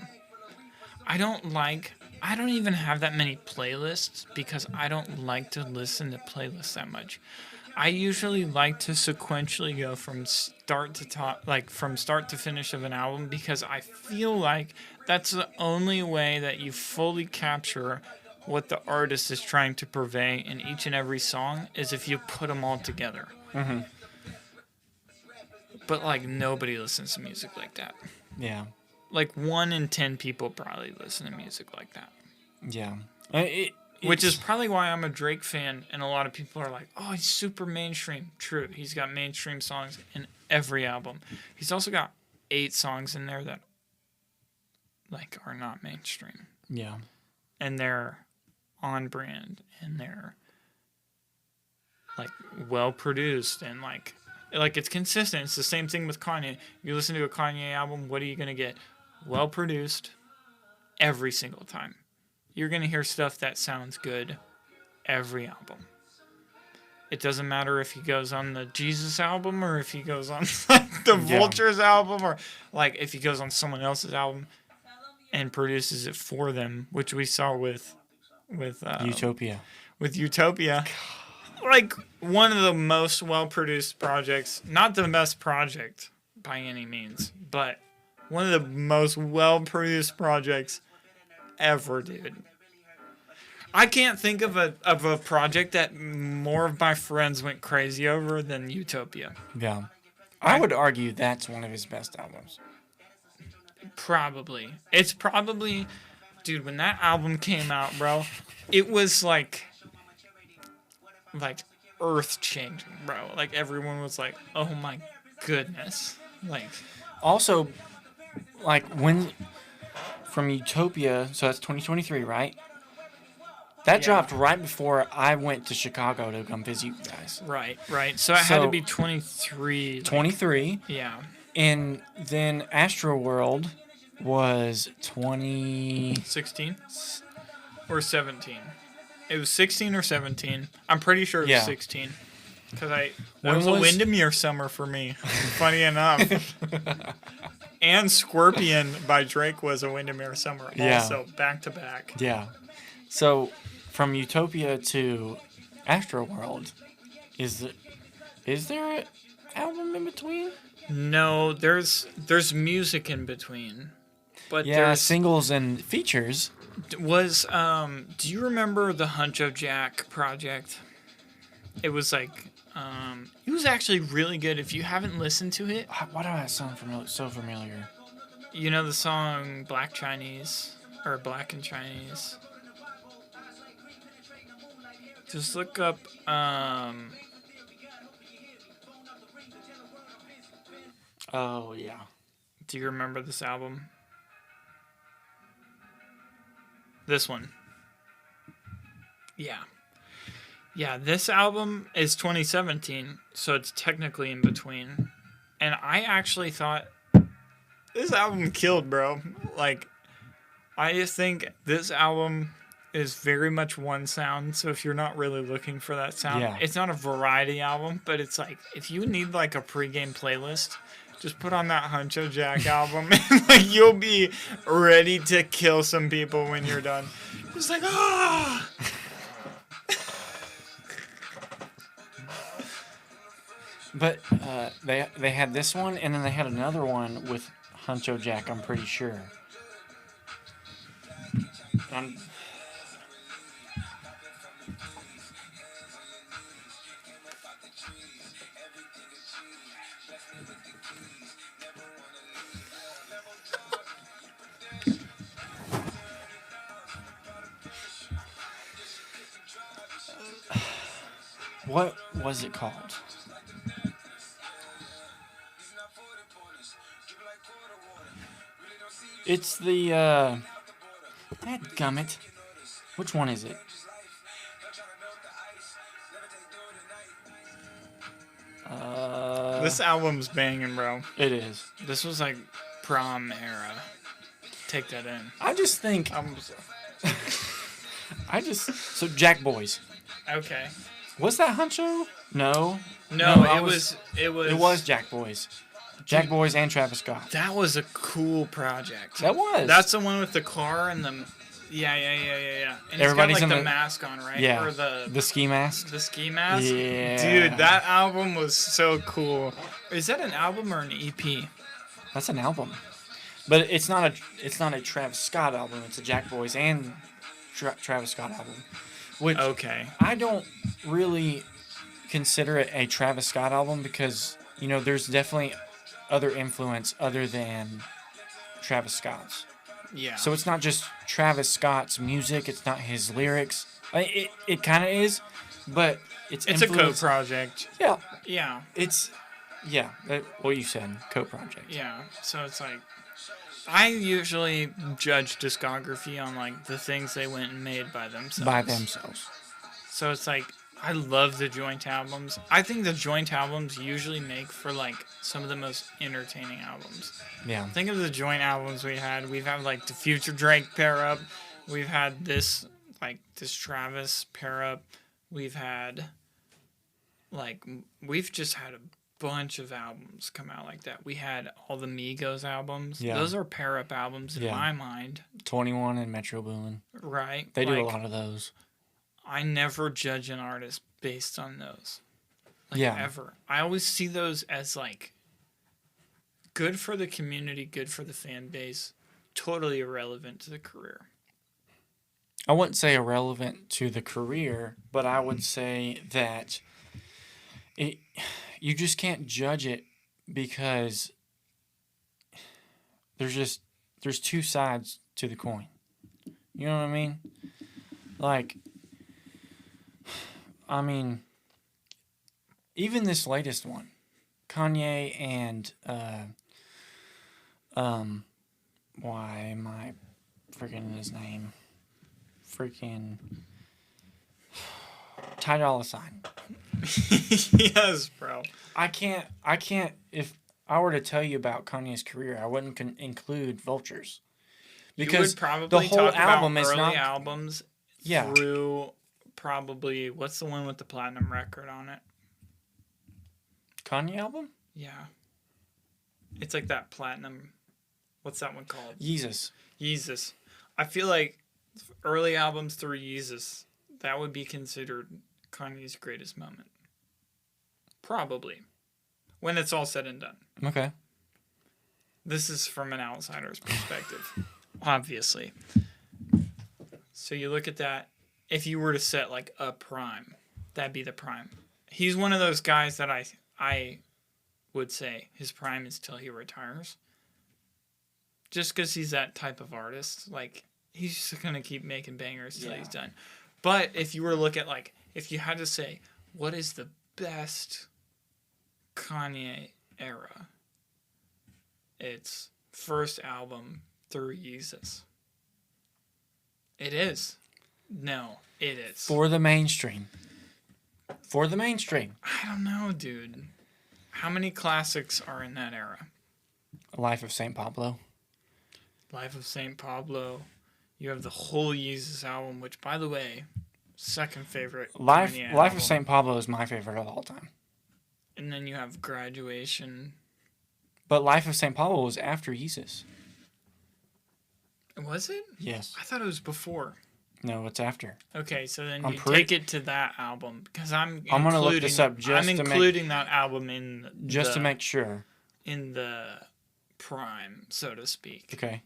I don't even have that many playlists because I don't like to listen to playlists that much. I usually like to sequentially go from start to top, like from start to finish of an album, because I feel like that's the only way that you fully capture what the artist is trying to purvey in each and every song is if you put them all together. Mm-hmm. But like nobody listens to music like that. Yeah. Like 1 in 10 people probably listen to music like that. Yeah. Which is probably why I'm a Drake fan, and a lot of people are like, oh, he's super mainstream. True, he's got mainstream songs in every album. He's also got 8 songs in there that like are not mainstream. Yeah. And they're on brand, and they're like well produced, and like it's consistent. It's the same thing with Kanye. You listen to a Kanye album, what are you gonna get? Well produced every single time. You're going to hear stuff that sounds good every album. It doesn't matter if he goes on the Jesus album or if he goes on like the Vultures album, or like if he goes on someone else's album and produces it for them, which we saw with Utopia. With Utopia. Like one of the most well-produced projects, not the best project by any means, but one of the most well-produced projects ever, dude. I can't think of a project that more of my friends went crazy over than Utopia. Yeah. I would argue that's one of his best albums. Probably. It's probably, dude, when that album came out, bro, it was like earth-changing, bro. Like everyone was like, oh my goodness. Like, Also, like when from Utopia, so that's 2023, right? That dropped right before I went to Chicago to come visit you guys. right. So it had to be 23. Like, 23. yeah. And then Astroworld was 16 or 17. It was 16 or 17. I'm pretty sure it was 16. Because that was a Windermere summer for me. Funny enough. And Scorpion by Drake was a Windermere summer. Yeah. Also, back to back. Yeah. So from Utopia to Astroworld, is there an album in between? No, there's music in between. But Yeah, there's singles and features. do you remember the Hunch of Jack project? It was like it was actually really good. If you haven't listened to it, Why do I sound so familiar? You know the song Black Chinese or Black and Chinese? Just look up Oh yeah. do you remember this album? This one. Yeah. Yeah, this album is 2017, so it's technically in between. And I actually thought this album killed, bro. Like, I just think this album is very much one sound. So if you're not really looking for that sound, Yeah. it's not a variety album, but it's like if you need like a pregame playlist, just put on that Huncho Jack album, and like you'll be ready to kill some people when you're done. It's like ah. But they had this one, and then they had another one with Huncho Jack, I'm pretty sure. What was it called? It's the, dadgummit. Which one is it? This album's banging, bro. It is. This was like prom era. Take that in. I just think, I'm so Jack Boys. okay. Was that Huncho? No. No, I it was. It was Jack Boys. Jack Boys and Travis Scott. That was a cool project. That was. That's the one with the car and the. Yeah. And Everybody's it's got, like, in the the mask on, right? Yeah. Or the ski mask. the ski mask. Yeah. Dude, that album was so cool. Is that an album or an EP? That's an album, but it's not a Travis Scott album. It's a Jack Boys and Travis Scott album. Which Okay. I don't really consider it a Travis Scott album because there's definitely other influence other than Travis Scott's. Yeah. So it's not just Travis Scott's music. It's not his lyrics. It kind of is, but it's a influence. co-project. Yeah. Yeah. What you said, co-project. Yeah. So it's like, I usually judge discography on like the things they went and made by themselves. So it's like, I love the joint albums. I think the joint albums usually make for like some of the most entertaining albums. Yeah. Think of the joint albums we had. We've had like the Future Drake pair up. We've had this Travis pair up. We've just had a bunch of albums come out like that. We had all the Migos albums. Yeah. Those are pair up albums in my mind. 21 and Metro Boomin. Right. They do a lot of those. I never judge an artist based on those. Ever. I always see those as like good for the community, good for the fan base, totally irrelevant to the career. I wouldn't say irrelevant to the career, but I would say that you just can't judge it because there's two sides to the coin. You know what I mean? Even this latest one, Kanye and why am I forgetting his name? Freaking Ty Dolla $ign. Yes, bro. I can't. If I were to tell you about Kanye's career, I wouldn't include Vultures because you would probably the whole talk album about is early not albums through probably what's the one with the platinum record on it? Kanye album. Yeah, it's like that platinum. What's that one called? Yeezus. I feel like early albums through Yeezus, that would be considered Kanye's greatest moment. Probably. When it's all said and done. Okay. This is from an outsider's perspective, obviously. So you look at that. If you were to set like a prime, that'd be the prime. He's one of those guys that I would say his prime is till he retires. just because he's that type of artist. Like, he's just going to keep making bangers till he's done. But if you were to look at, like, if you had to say, what is the best Kanye era? It's first album through Yeezus. It is. No, it is. For the mainstream. For the mainstream. I don't know, dude. How many classics are in that era? Life of St. Pablo. Life of St. Pablo. You have the whole Yeezus album, which, by the way, second favorite Life Kanye of album. St. Pablo is my favorite of all time. And then you have Graduation. But Life of St. Pablo was after Yeezus. Was it? Yes. I thought it was before. No, it's after. Okay, so then I'm you pretty- take it to that album because I'm gonna look this up just I'm to make- including that album in Just the, to make sure. in the prime, so to speak. Okay.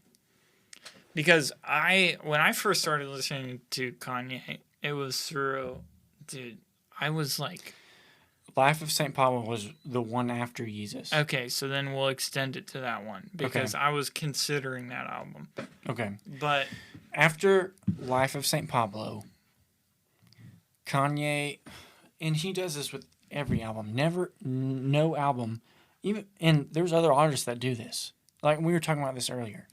Because when I first started listening to Kanye, it was through, dude, I was like, Life of St. Pablo was the one after Yeezus. okay, so then we'll extend it to that one because I was considering that album. Okay. But After Life of St. Pablo, Kanye, and he does this with every album. No album, even, and there's other artists that do this. Like we were talking about this earlier.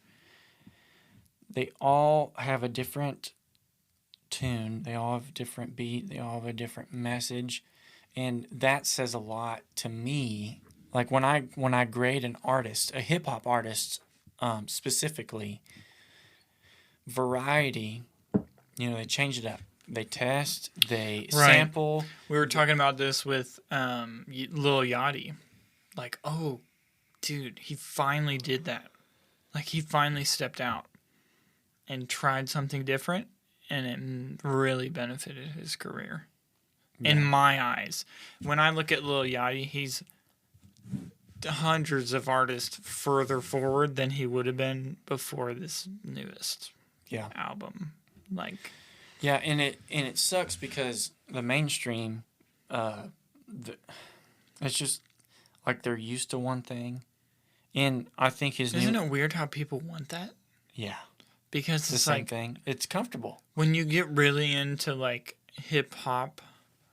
They all have a different tune. They all have a different beat. They all have a different message, and that says a lot to me. Like when I grade an artist, a hip hop artist, specifically. Variety, they change it up. They test, they sample. we were talking about this with Lil Yachty. Like, oh, dude, he finally did that. Like, he finally stepped out and tried something different, and it really benefited his career. Yeah. In my eyes. When I look at Lil Yachty, he's hundreds of artists further forward than he would have been before this newest album. Like, yeah, and it sucks because the mainstream, it's just like they're used to one thing, and I think isn't it weird how people want that? Yeah, because it's the same thing. It's comfortable when you get really into like hip hop,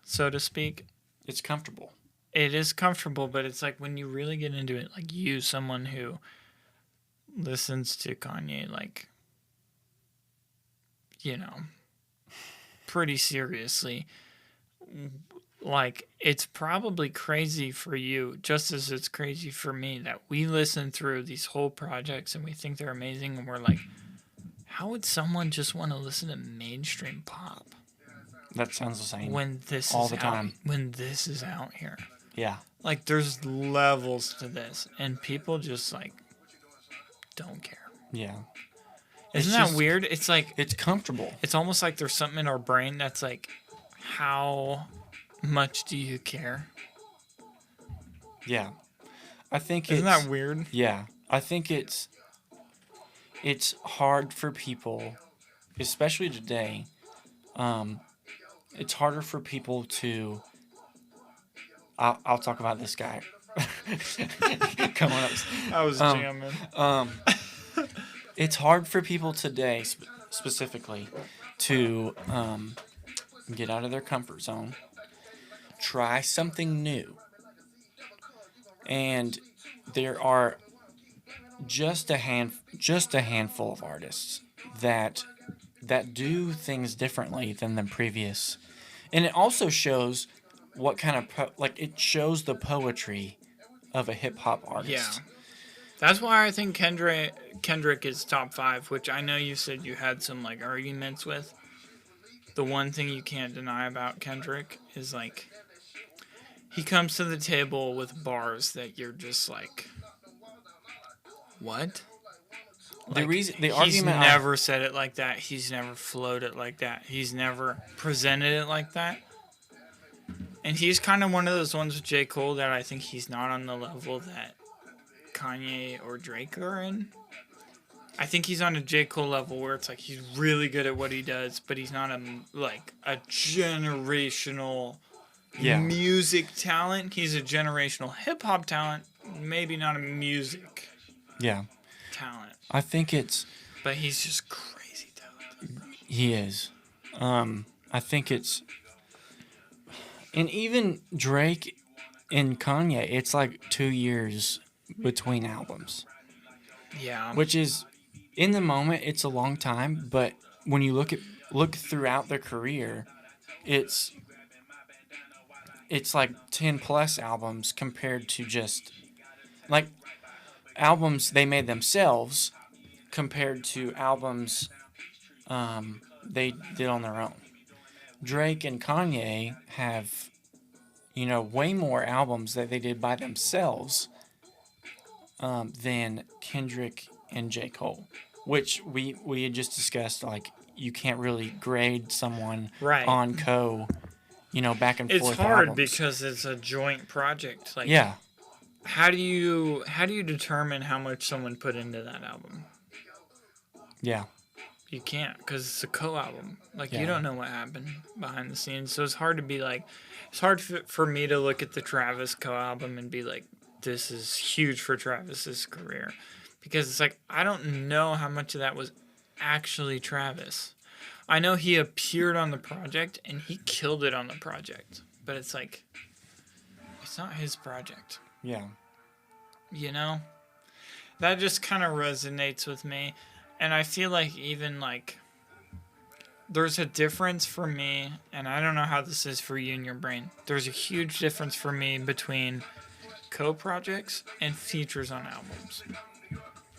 so to speak. It's comfortable. It is comfortable, but it's like when you really get into it, like you, someone who listens to Kanye, like, pretty seriously, like, it's probably crazy for you, just as it's crazy for me, that we listen through these whole projects and we think they're amazing, and we're like, how would someone just want to listen to mainstream pop? That sounds the same. When this all is the out, time. When this is out here. Yeah. Like, there's levels to this, and people just, like, don't care. Yeah. Isn't that weird? It's like... It's comfortable. It's almost like there's something in our brain that's like, how much do you care? Yeah. I think Isn't that weird? Yeah. I think it's hard for people, especially today, it's harder for people to... I'll talk about this guy. Come on up. I was jamming. It's hard for people today, specifically, to get out of their comfort zone, try something new, and there are just a handful of artists that do things differently than the previous, and it also shows what kind of it shows the poetry of a hip hop artist. Yeah. That's why I think Kendrick is top 5, which I know you said you had some like arguments with. The one thing you can't deny about Kendrick is like he comes to the table with bars that you're just like, what? He's never said it like that. He's never flowed it like that. He's never presented it like that. And he's kind of one of those ones with J. Cole that I think he's not on the level that Kanye or Drake are in. I think he's on a J. Cole level where it's like he's really good at what he does, but he's not a generational music talent. He's a generational hip hop talent, maybe not a music talent. I think it's But he's just crazy talented. he is. I think it's, and even Drake and Kanye, it's like 2 years between albums, Yeah. which is, in the moment, it's a long time. But when you look throughout their career, it's like 10 plus albums compared to just like albums they made themselves compared to albums they did on their own. Drake and Kanye have, way more albums that they did by themselves than Kendrick and J. Cole, which we had just discussed. Like, you can't really grade someone Right. on back and forth. It's hard albums. because it's a joint project. Like, Yeah. How do you determine how much someone put into that album? Yeah. You can't, because it's a co-album. Like, Yeah. you don't know what happened behind the scenes, so it's hard to be like, it's hard for me to look at the Travis co-album and be like, this is huge for Travis's career, because it's like, I don't know how much of that was actually Travis. I know he appeared on the project and he killed it on the project, but it's like, it's not his project. Yeah. That just kind of resonates with me. And I feel like even like there's a difference for me, and I don't know how this is for you in your brain. There's a huge difference for me between co-projects and features on albums.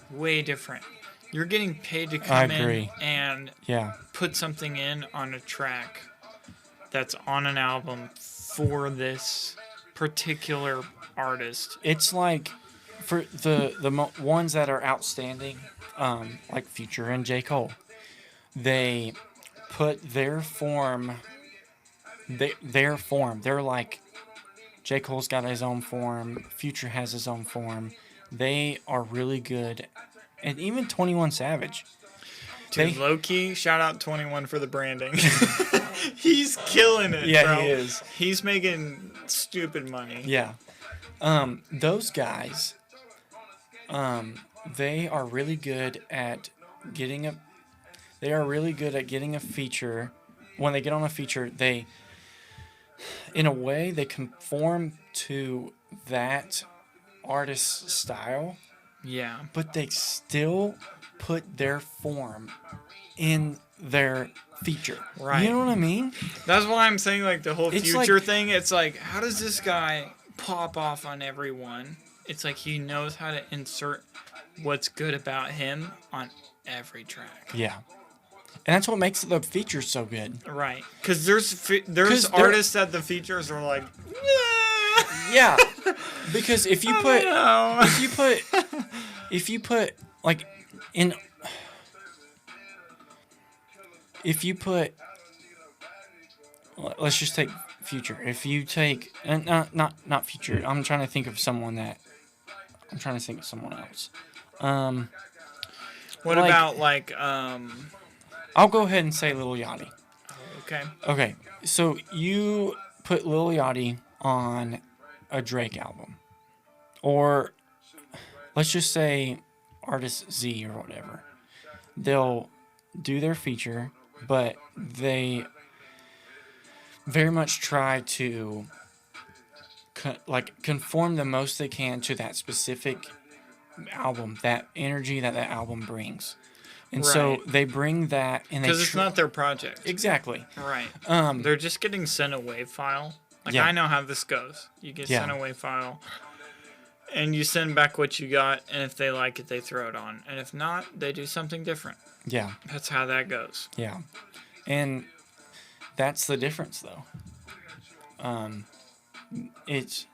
Way different. You're getting paid to come in and put something in on a track that's on an album for this particular artist. It's like for the ones that are outstanding, like Future and J. Cole, they put their form. They're like, J. Cole's got his own form. Future has his own form. They are really good, and even 21 Savage. Dude, low-key, shout out 21 for the branding. He's killing it, yeah, bro. he is. He's making stupid money. Yeah. Those guys, they are really good at getting a feature. When they get on a feature, they, in a way, they conform to that artist's style. Yeah. But they still put their form in their feature. Right. You know what I mean? That's why I'm saying, like, the whole It's Future like, thing, it's like, how does this guy pop off on everyone? It's like he knows how to insert what's good about him on every track. Yeah. And that's what makes the features so good. Right. Because there's artists that the features are like, nah. Yeah. Because if you put like in, if you put, let's just take Future. If you take, not Future. I'm trying to think of someone else. What like, about like I'll go ahead and say Lil Yachty. Okay. Okay. So you put Lil Yachty on a Drake album, or let's just say Artist Z or whatever. They'll do their feature, but they very much try to conform the most they can to that specific album, that energy that album brings. And so they bring that, and because it's not their project. Exactly. Right. They're just getting sent a WAV file. Like, I know how this goes. You get sent a WAV file, and you send back what you got, and if they like it, they throw it on. And if not, they do something different. Yeah. That's how that goes. Yeah. And that's the difference, though. It's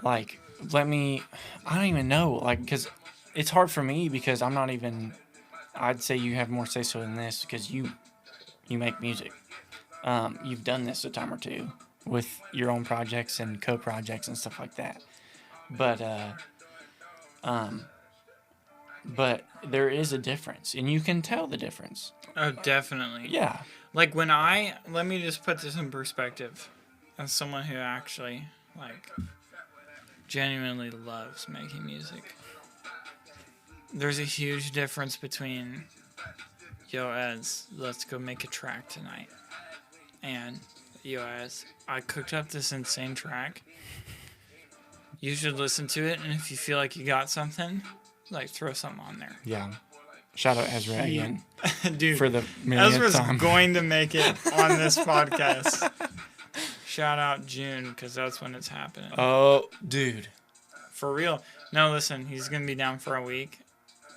like, I don't even know, like, because it's hard for me because I'm not even, I'd say you have more say-so than this because you make music. You've done this a time or two with your own projects and co-projects and stuff like that. But there is a difference, and you can tell the difference. Oh, definitely. Yeah. Like, let me just put this in perspective. As someone who actually, like, genuinely loves making music. there's a huge difference between, yo, Ez, let's go make a track tonight. And, yo, Ez, I cooked up this insane track. You should listen to it, and if you feel like you got something, like, throw something on there. Yeah. Shout out Ezra again. Dude, for the millionth Ezra's time. going to make it on this podcast. Shout out June, because that's when it's happening. Oh, dude. For real. No, listen, he's going to be down for a week.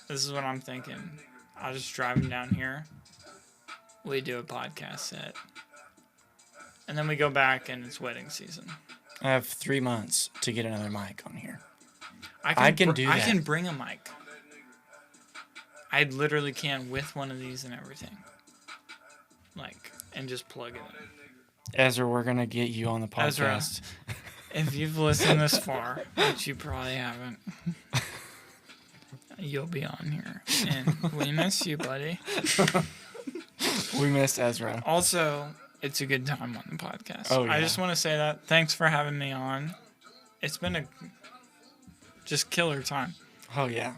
This is what I'm thinking. I'll just drive him down here. We do a podcast set. And then we go back, and it's wedding season. I have 3 months to get another mic on here. I can do that. I can bring a mic. I literally can with one of these and everything. Like, and just plug it in. Ezra, we're going to get you on the podcast. Ezra, if you've listened this far, which you probably haven't, you'll be on here. And we miss you, buddy. We missed Ezra. Also, it's a good time on the podcast. Oh, yeah. I just want to say that. Thanks for having me on. It's been a just killer time. Oh, yeah.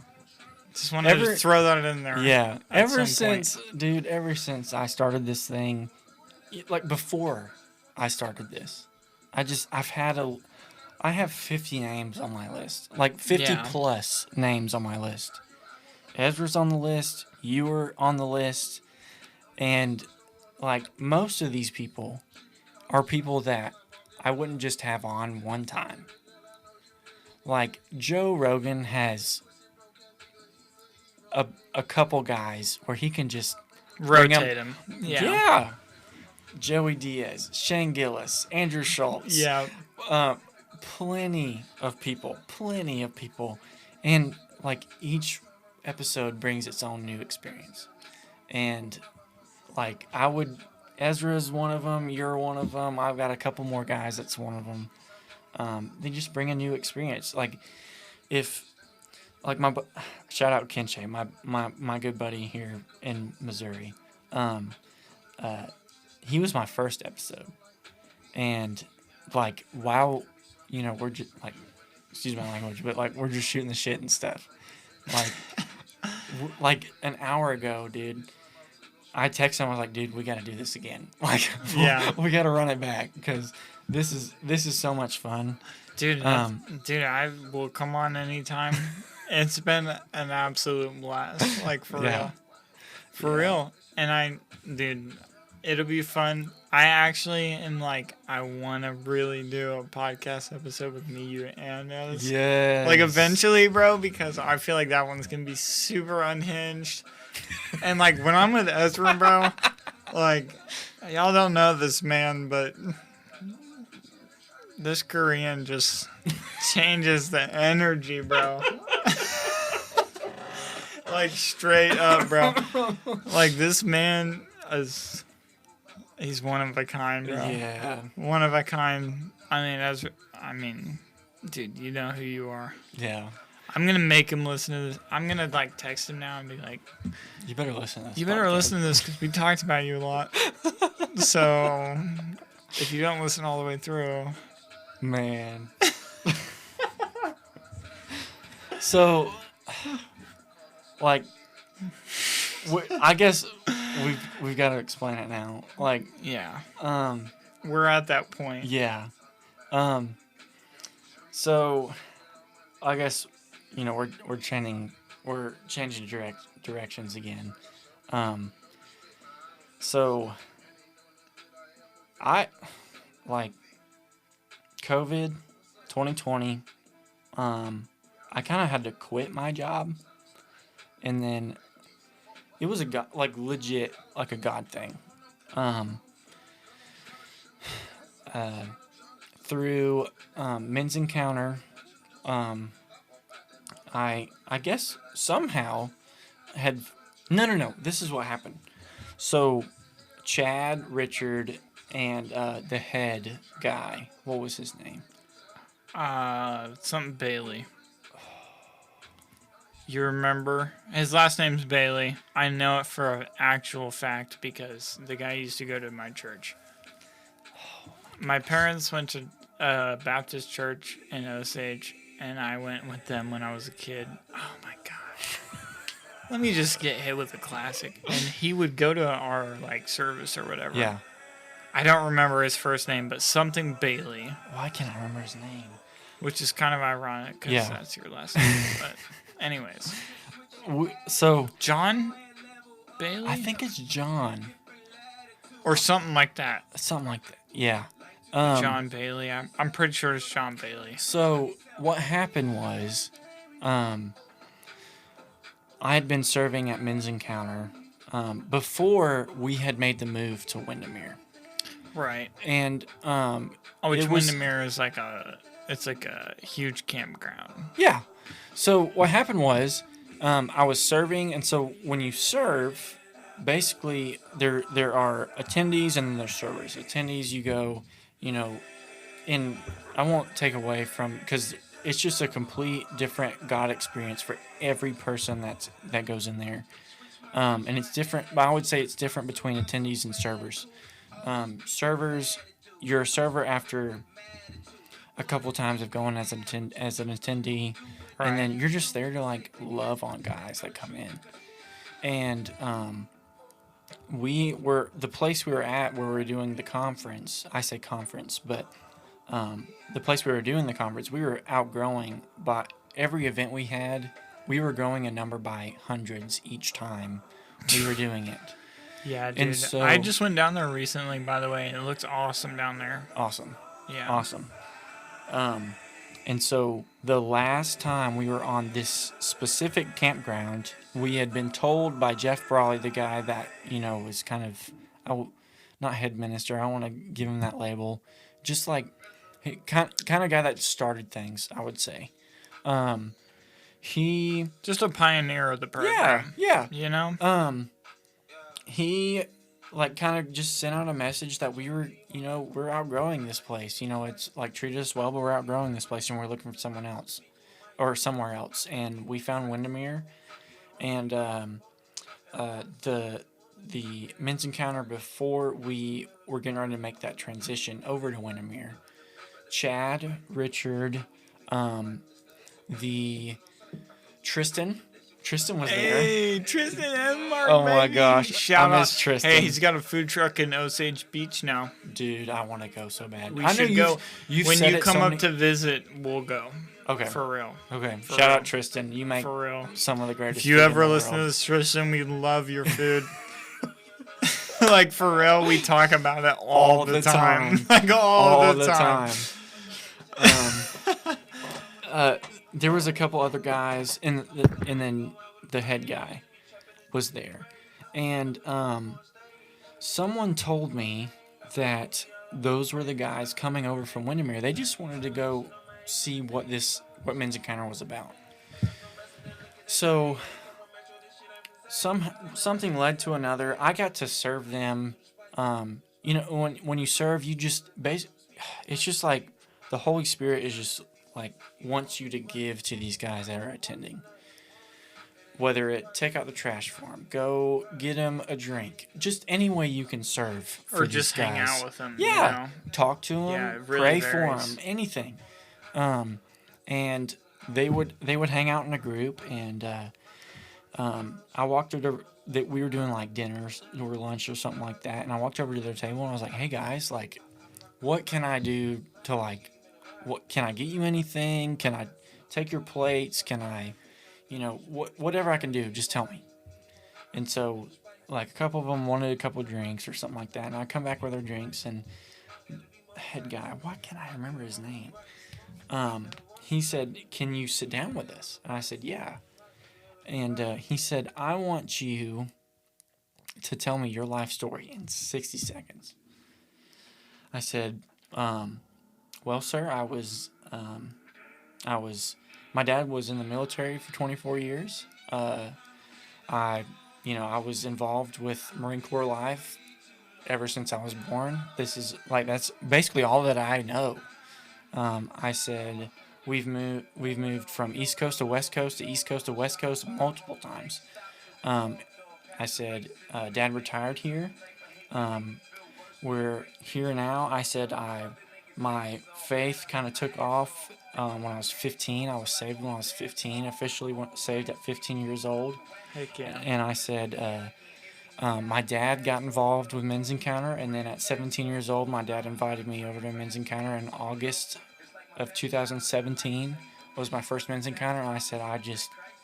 Just wanted to throw that in there. Yeah. Ever since I started this thing, like before I started this, I have 50 names on my list. Like 50 plus names on my list. Ezra's on the list. You were on the list. And like most of these people are people that I wouldn't just have on one time. Like Joe Rogan has a couple guys where he can just rotate them. Yeah. Joey Diaz, Shane Gillis, Andrew Schultz. Yeah. Plenty of people. And like each episode brings its own new experience. And like Ezra's one of them, you're one of them, I've got a couple more guys that's one of them. They just bring a new experience. Like shout out Kenche, my good buddy here in Missouri. He was my first episode, and like while we're just like, excuse my language, but like we're just shooting the shit and stuff. Like like an hour ago, dude, I texted him. I was like, dude, we got to do this again. Like, we got to run it back because this is so much fun. Dude, I will come on anytime. It's been an absolute blast. Like, for real. For real. And it'll be fun. I actually am like, I want to really do a podcast episode with me, you, and Ez. Yes. Like, eventually, bro, because I feel like that one's going to be super unhinged. And, like, when I'm with Ezra, bro, like, y'all don't know this man, but this Korean just changes the energy, bro. Like, straight up, bro. Like, this man he's one of a kind, bro. Yeah. One of a kind. Dude, you know who you are. Yeah. I'm going to make him listen to this. I'm going to, like, text him now and be like, you better listen to this. You better listen to this because we talked about you a lot. So, if you don't listen all the way through. Man. So, like, I guess we've got to explain it now. Like, yeah. We're at that point. Yeah. So, I guess we're changing directions again. So I like COVID 2020. I kind of had to quit my job, and then it was legit like a God thing. Through Men's Encounter, I guess somehow had no. This is what happened. So Chad, Richard, and the head guy. What was his name? Something Bailey. You remember? His last name's Bailey. I know it for an actual fact because the guy used to go to my church. My parents went to a Baptist church in Osage, and I went with them when I was a kid. Oh my gosh. let me just get hit with a classic. And he would go to our like service or whatever. Yeah. I don't remember his first name, but something Bailey, Why can't I remember his name? which is kind of ironic because Yeah. that's your last name. But anyways, So John Bailey? I think it's John. Or something like that. Something like that. Yeah. John Bailey. I'm pretty sure it's John Bailey. So what happened was, I had been serving at Men's Encounter before we had made the move to Windermere. Right. And Which it was- Windermere is like a huge campground. Yeah. So what happened was, I was serving, and so when you serve, basically there are attendees and then there's servers. Attendees, you go, and I won't take away from, because it's just a complete different God experience for every person that goes in there, and it's different. But I would say it's different between attendees and servers. Servers, you're a server after a couple times of going as an attendee, Right. and then you're just there to like love on guys that come in. And the place we were at where we were doing the conference. I say conference, but the place we were doing the conference, we were outgrowing by every event we had. We were growing a number by hundreds each time we were doing it. Yeah, dude. And so- I just went down there recently, by the way, and it looks awesome down there. Awesome. Yeah. Awesome. And so the last time we were on this specific campground, we had been told by Jeff Brawley, the guy that, was kind of, not head minister, I don't want to give him that label, just like, kind of guy that started things, I would say. He, Just a pioneer of the program. yeah. He like kind of just sent out a message that we're outgrowing this place. It's like treated us well, but we're outgrowing this place and we're looking for someone else or somewhere else. And we found Windermere, and the Men's Encounter before we were getting ready to make that transition over to Windermere. Chad, Richard, the Tristan was there. Hey, Tristan and Mark. Oh my baby. gosh, Shout I miss out. Tristan. Hey, he's got a food truck in Osage Beach now. Dude, I want to go so bad. We I know should go. You've When said you it come so up many- to visit, we'll go. Okay. For real. Okay. For Shout real. out Tristan. You make For real. some of the greatest. If you food ever in the listen to world. this, Tristan, we love your food. Like, for real, we talk about it all the time. Like, all the time. There was a couple other guys, and then the head guy was there. And someone told me that those were the guys coming over from Windermere. They just wanted to go see what Men's Encounter was about. So something led to another. I got to serve them. When you serve, you just it's just like the Holy Spirit is just like wants you to give to these guys that are attending. Whether it take out the trash for them, go get them a drink, just any way you can serve for Or these just hang guys. out with them. Yeah, talk to them, Yeah, it really pray for varies. them, anything. And they would hang out in a group, and I walked over that we were doing like dinners or lunch or something like that, and I walked over to their table and I was like, "Hey guys, like, what can I do to like, what can I get you anything? Can I take your plates? Can I?" Whatever I can do, just tell me. And so, like, a couple of them wanted a couple of drinks or something like that. And I come back with their drinks, and head guy, why can't I remember his name? He said, "Can you sit down with us?" And I said, "Yeah." And he said, "I want you to tell me your life story in 60 seconds. I said, "Well, sir, I was my dad was in the military for 24 years. I was involved with Marine Corps life ever since I was born. That's basically all that I know." I said, we've moved from East Coast to West Coast to East Coast to West Coast multiple times. I said, Dad retired here. We're here now. I said, my faith kind of took off when I was 15. I was saved when I was 15, officially saved at 15 years old. Heck yeah. And I said, my dad got involved with Men's Encounter, and then at 17 years old, my dad invited me over to Men's Encounter in August of 2017. Was my first Men's Encounter, and I said,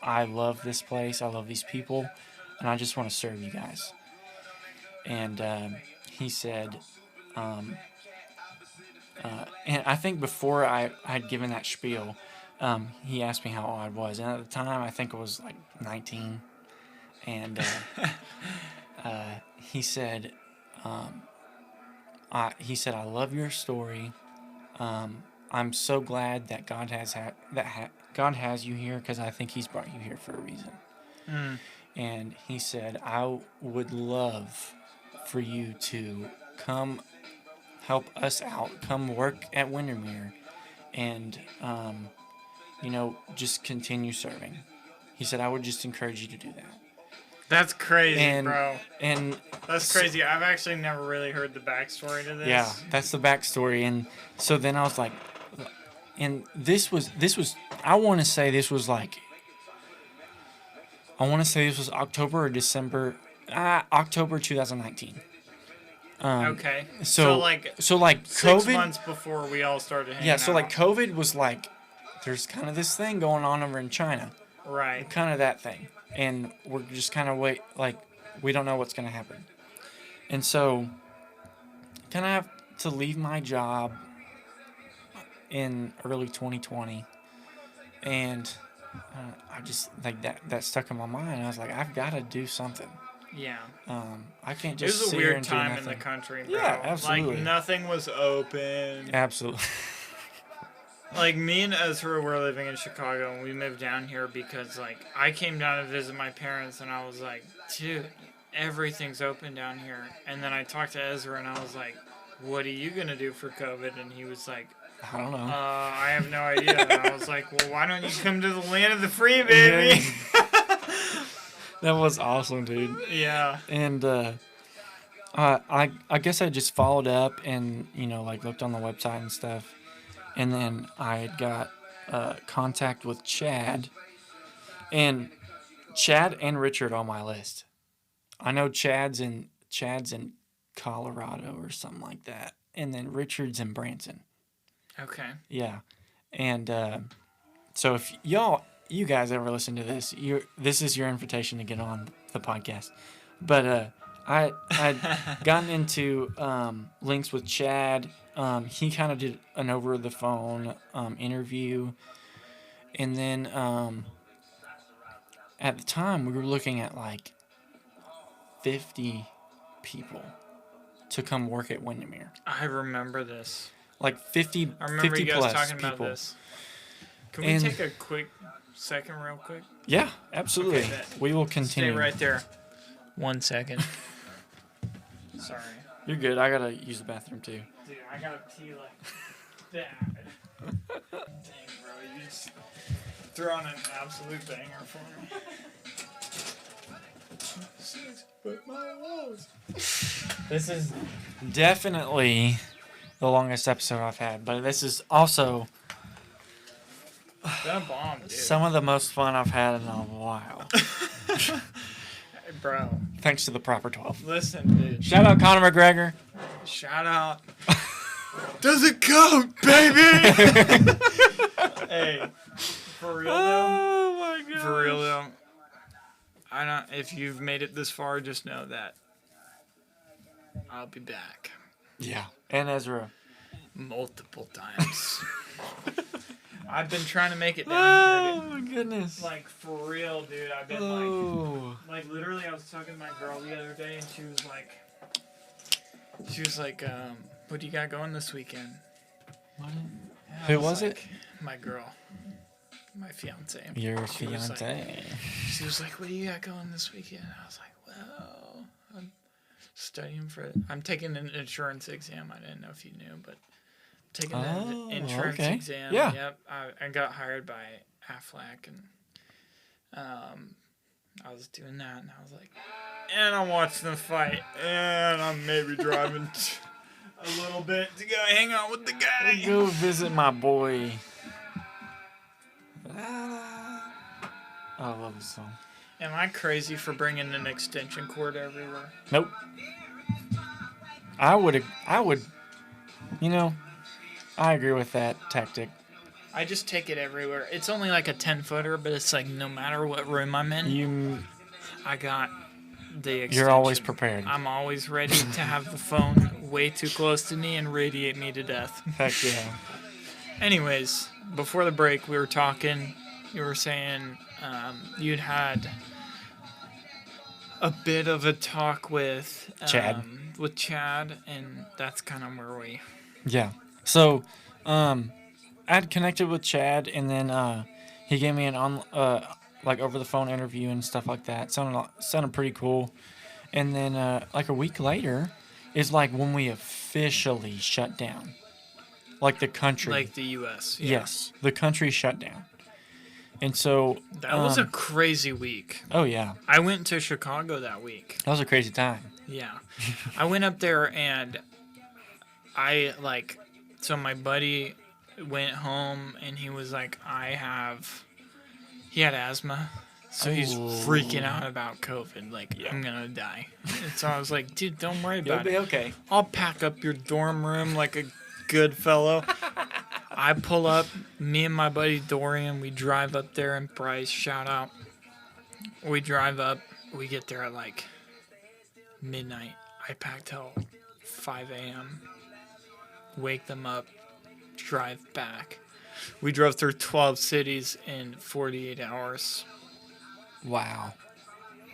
I love this place, I love these people, and I just want to serve you guys. And he said, and I think before I had given that spiel, he asked me how old I was, and at the time, I think it was like 19, and he said, I love your story. I'm so glad that God has God has you here, because I think He's brought you here for a reason. And he said, I would love for you to come help us out, come work at Windermere, and just continue serving. He said, I would just encourage you to do that. That's crazy, bro. And that's crazy. I've actually never really heard the backstory to this. Yeah, that's the backstory. And so then I was like, and this was I want to say this was October or December, October 2019. Okay. So like COVID, 6 months before we all started hanging out. Yeah, so like COVID was like, there's kind of this thing going on over in China. Right. Kind of that thing. And we're just kind of we don't know what's going to happen. And so, kind of have to leave my job in early 2020. And I just, that stuck in my mind. I was like, I've got to do something. Yeah. I can't just sit It was a here weird and do time in nothing. the country, bro. Yeah, absolutely. Like, nothing was open. Absolutely. Like, me and Ezra were living in Chicago, and we moved down here because, I came down to visit my parents, and I was like, dude, everything's open down here. And then I talked to Ezra, and I was like, what are you going to do for COVID? And he was like, I don't know. I have no idea. And I was like, well, why don't you come to the land of the free, baby? That was awesome, dude. Yeah. And I guess I just followed up and, looked on the website and stuff. And then I had got contact with Chad. And Chad and Richard on my list. I know Chad's in Colorado or something like that. And then Richard's in Branson. Okay. Yeah. And so if you guys ever listen to this, this is your invitation to get on the podcast. But I'd gotten into links with Chad. He kind of did an over the phone interview, and then at the time we were looking at 50 people to come work at Windermere. I remember this. 50. I remember 50 you guys plus talking people. about this. Can we take a quick second, real quick? Yeah, absolutely. Okay, we will continue. Stay right there. 1 second. Sorry. You're good. I gotta use the bathroom too. Dude, I gotta pee like that. Dang, bro. You just threw on an absolute banger for me. 6 foot my walls. This is definitely the longest episode I've had, but this is also that bomb, dude. Some of the most fun I've had in a while. Hey, bro. Thanks to the proper 12. Listen, dude. Shout out Conor McGregor. Shout out. Does it count, baby? Hey, for real though. Oh my god. For real though. If you've made it this far, just know that I'll be back. Yeah. And Ezra. Multiple times. I've been trying to make it down here. Oh my goodness. For real, dude. I've been literally I was talking to my girl the other day and she was like, what do you got going this weekend? Who was it? My girl. My fiance. Your fiance. She was like, what do you got going this weekend? I was like, well, I'm studying I'm taking an insurance exam. I didn't know if you knew, but taking an insurance exam. Yeah. Yep. I got hired by Aflac, and I was doing that, and I was like, and I'm watching the fight, and I'm maybe driving. a little bit to go hang out with the guy. Go visit my boy. I love this song. Am I crazy for bringing an extension cord everywhere? Nope. I would, I agree with that tactic. I just take it everywhere. It's only like a 10-footer, but it's like no matter what room I'm in, I got the extension. You're always prepared. I'm always ready to have the phone way too close to me and radiate me to death. Heck yeah. Anyways, before the break, we were talking. You were saying you'd had a bit of a talk with Chad. And that's kind of where we. Yeah. So, I'd connected with Chad, and then he gave me an over the phone interview and stuff like that. Sounded pretty cool. And then like a week later is like when we officially shut down. Like the country. Like the U.S. Yeah. Yes, the country shut down. And so that was a crazy week. Oh yeah. I went to Chicago that week. That was a crazy time. Yeah. I went up there and so my buddy went home and he was like, he had asthma. So he's freaking out about COVID. Like, yeah. I'm going to die. And so I was like, dude, don't worry about it. You'll be okay. I'll pack up your dorm room like a good fellow. I pull up, me and my buddy Dorian, we drive up there, and Bryce, shout out. We drive up, we get there at like midnight. I pack till 5 a.m. Wake them up, drive back. We drove through 12 cities in 48 hours. Wow.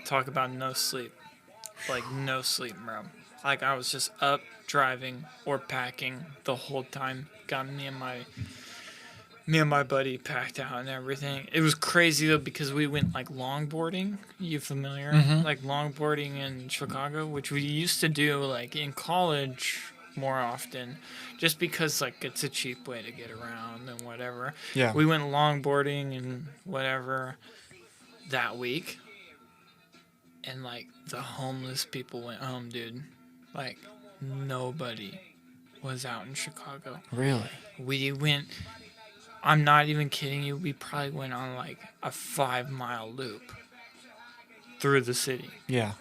Talk about no sleep. Like, no sleep, bro. Like, I was just up, driving, or packing the whole time. Got me and my buddy packed out and everything. It was crazy, though, because we went, like, longboarding. You familiar? Mm-hmm. Like, longboarding in Chicago, which we used to do, like, in college more often. Just because, like, it's a cheap way to get around and whatever. Yeah. We went longboarding and whatever that week. And, like, the homeless people went home, dude. Like, nobody was out in Chicago. Really? We went, I'm not even kidding you, we probably went on, like, a 5-mile loop through the city. Yeah.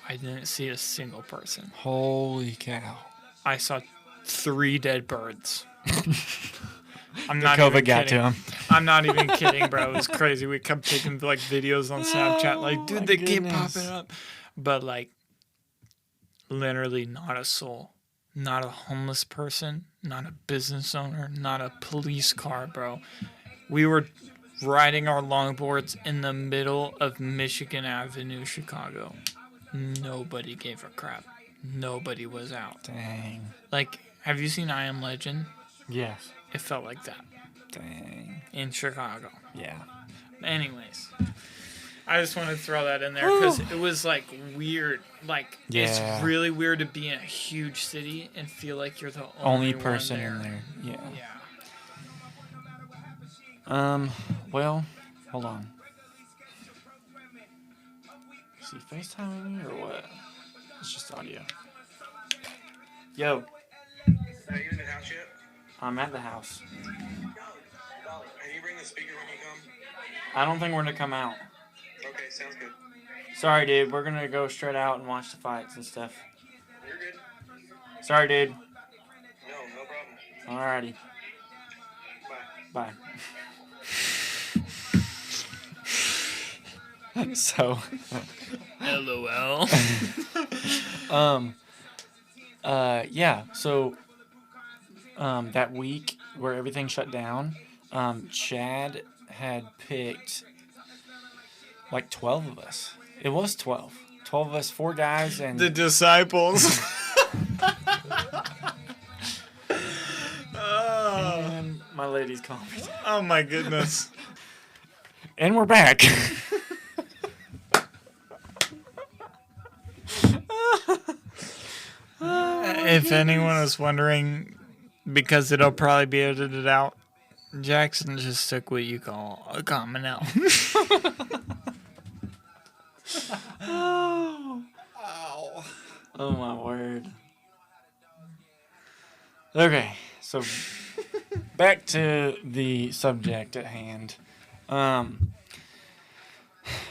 I didn't see a single person. Holy cow. I saw 3 dead birds. I'm The not COVID even got kidding. to him. I'm not even kidding, bro. It was crazy. We kept taking, like, videos on Snapchat. Like, dude, they keep popping up. But, like, literally not a soul. Not a homeless person. Not a business owner. Not a police car, bro. We were riding our longboards in the middle of Michigan Avenue, Chicago. Nobody gave a crap. Nobody was out. Dang. Like, have you seen I Am Legend? Yes. It felt like that. Dang. In Chicago. Yeah. Anyways, I just wanted to throw that in there because it was, like, weird. Like, It's really weird to be in a huge city and feel like you're the only person one in there. Yeah. Yeah. Well, hold on. Is he FaceTiming me or what? It's just audio. Yo. Are you in the house yet? I'm at the house. Can you bring the speaker when you come? I don't think we're gonna come out. Okay, sounds good. Sorry, dude. We're gonna go straight out and watch the fights and stuff. You're good. Sorry, dude. No problem. Alrighty. Bye. Bye. So. LOL. Yeah. So. That week where everything shut down, Chad had picked like 12 of us. It was 12. 12 of us, 4 guys, and The disciples. and my lady's calling me. Oh, my goodness. And we're back. If anyone was wondering, because it'll probably be edited out, Jackson just took what you call a common L. Oh. Oh my word. Okay, so back to the subject at hand.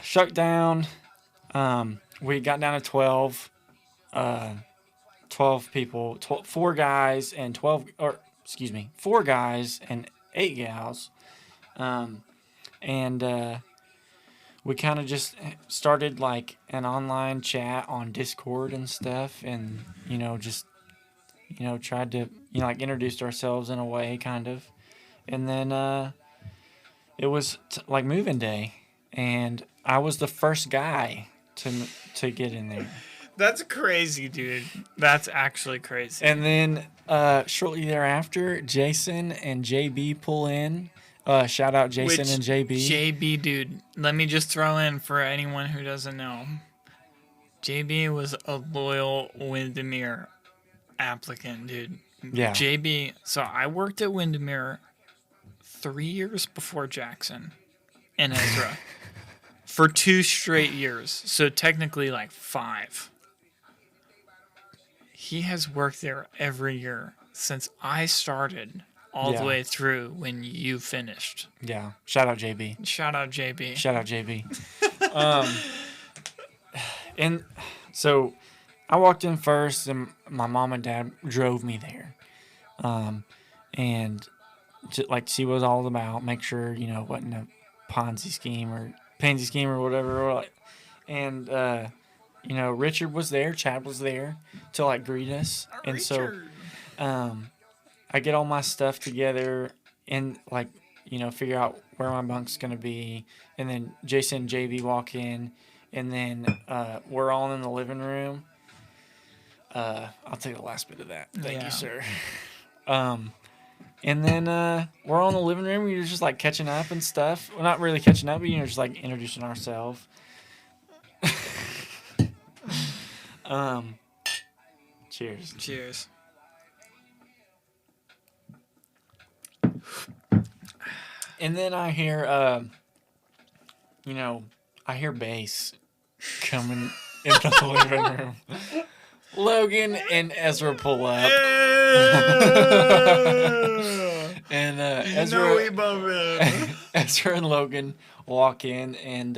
Shut down. We got down to 12. 12 people, 4 guys and 4 guys and 8 gals. And we kind of just started like an online chat on Discord and stuff, and just tried to like introduced ourselves in a way, kind of. And then it was like moving day, and I was the first guy to get in there. That's crazy, dude. That's actually crazy. And then shortly thereafter, Jason and JB pull in. Shout out Jason and JB. JB, dude. Let me just throw in for anyone who doesn't know. JB was a loyal Windermere applicant, dude. Yeah. JB. So I worked at Windermere 3 years before Jackson and Ezra for 2 straight years. So technically like 5. He has worked there every year since I started all the way through when you finished. Yeah. Shout out JB. Shout out JB. Shout out JB. And so I walked in first, and my mom and dad drove me there. And like see what it was all about, make sure, it wasn't a Ponzi scheme or pansy scheme or whatever. And, Richard was there, Chad was there to like greet us. And Richard. So, I get all my stuff together and like, figure out where my bunk's going to be. And then Jason and JB walk in, and then, we're all in the living room. I'll take the last bit of that. Thank you, sir. And then, we're all in the living room. You're just like catching up and stuff. Well, not really catching up, but, just like introducing ourselves. Cheers. Cheers. And then I hear, I hear bass coming into the living room. Logan and Ezra pull up. And Ezra and Logan walk in, and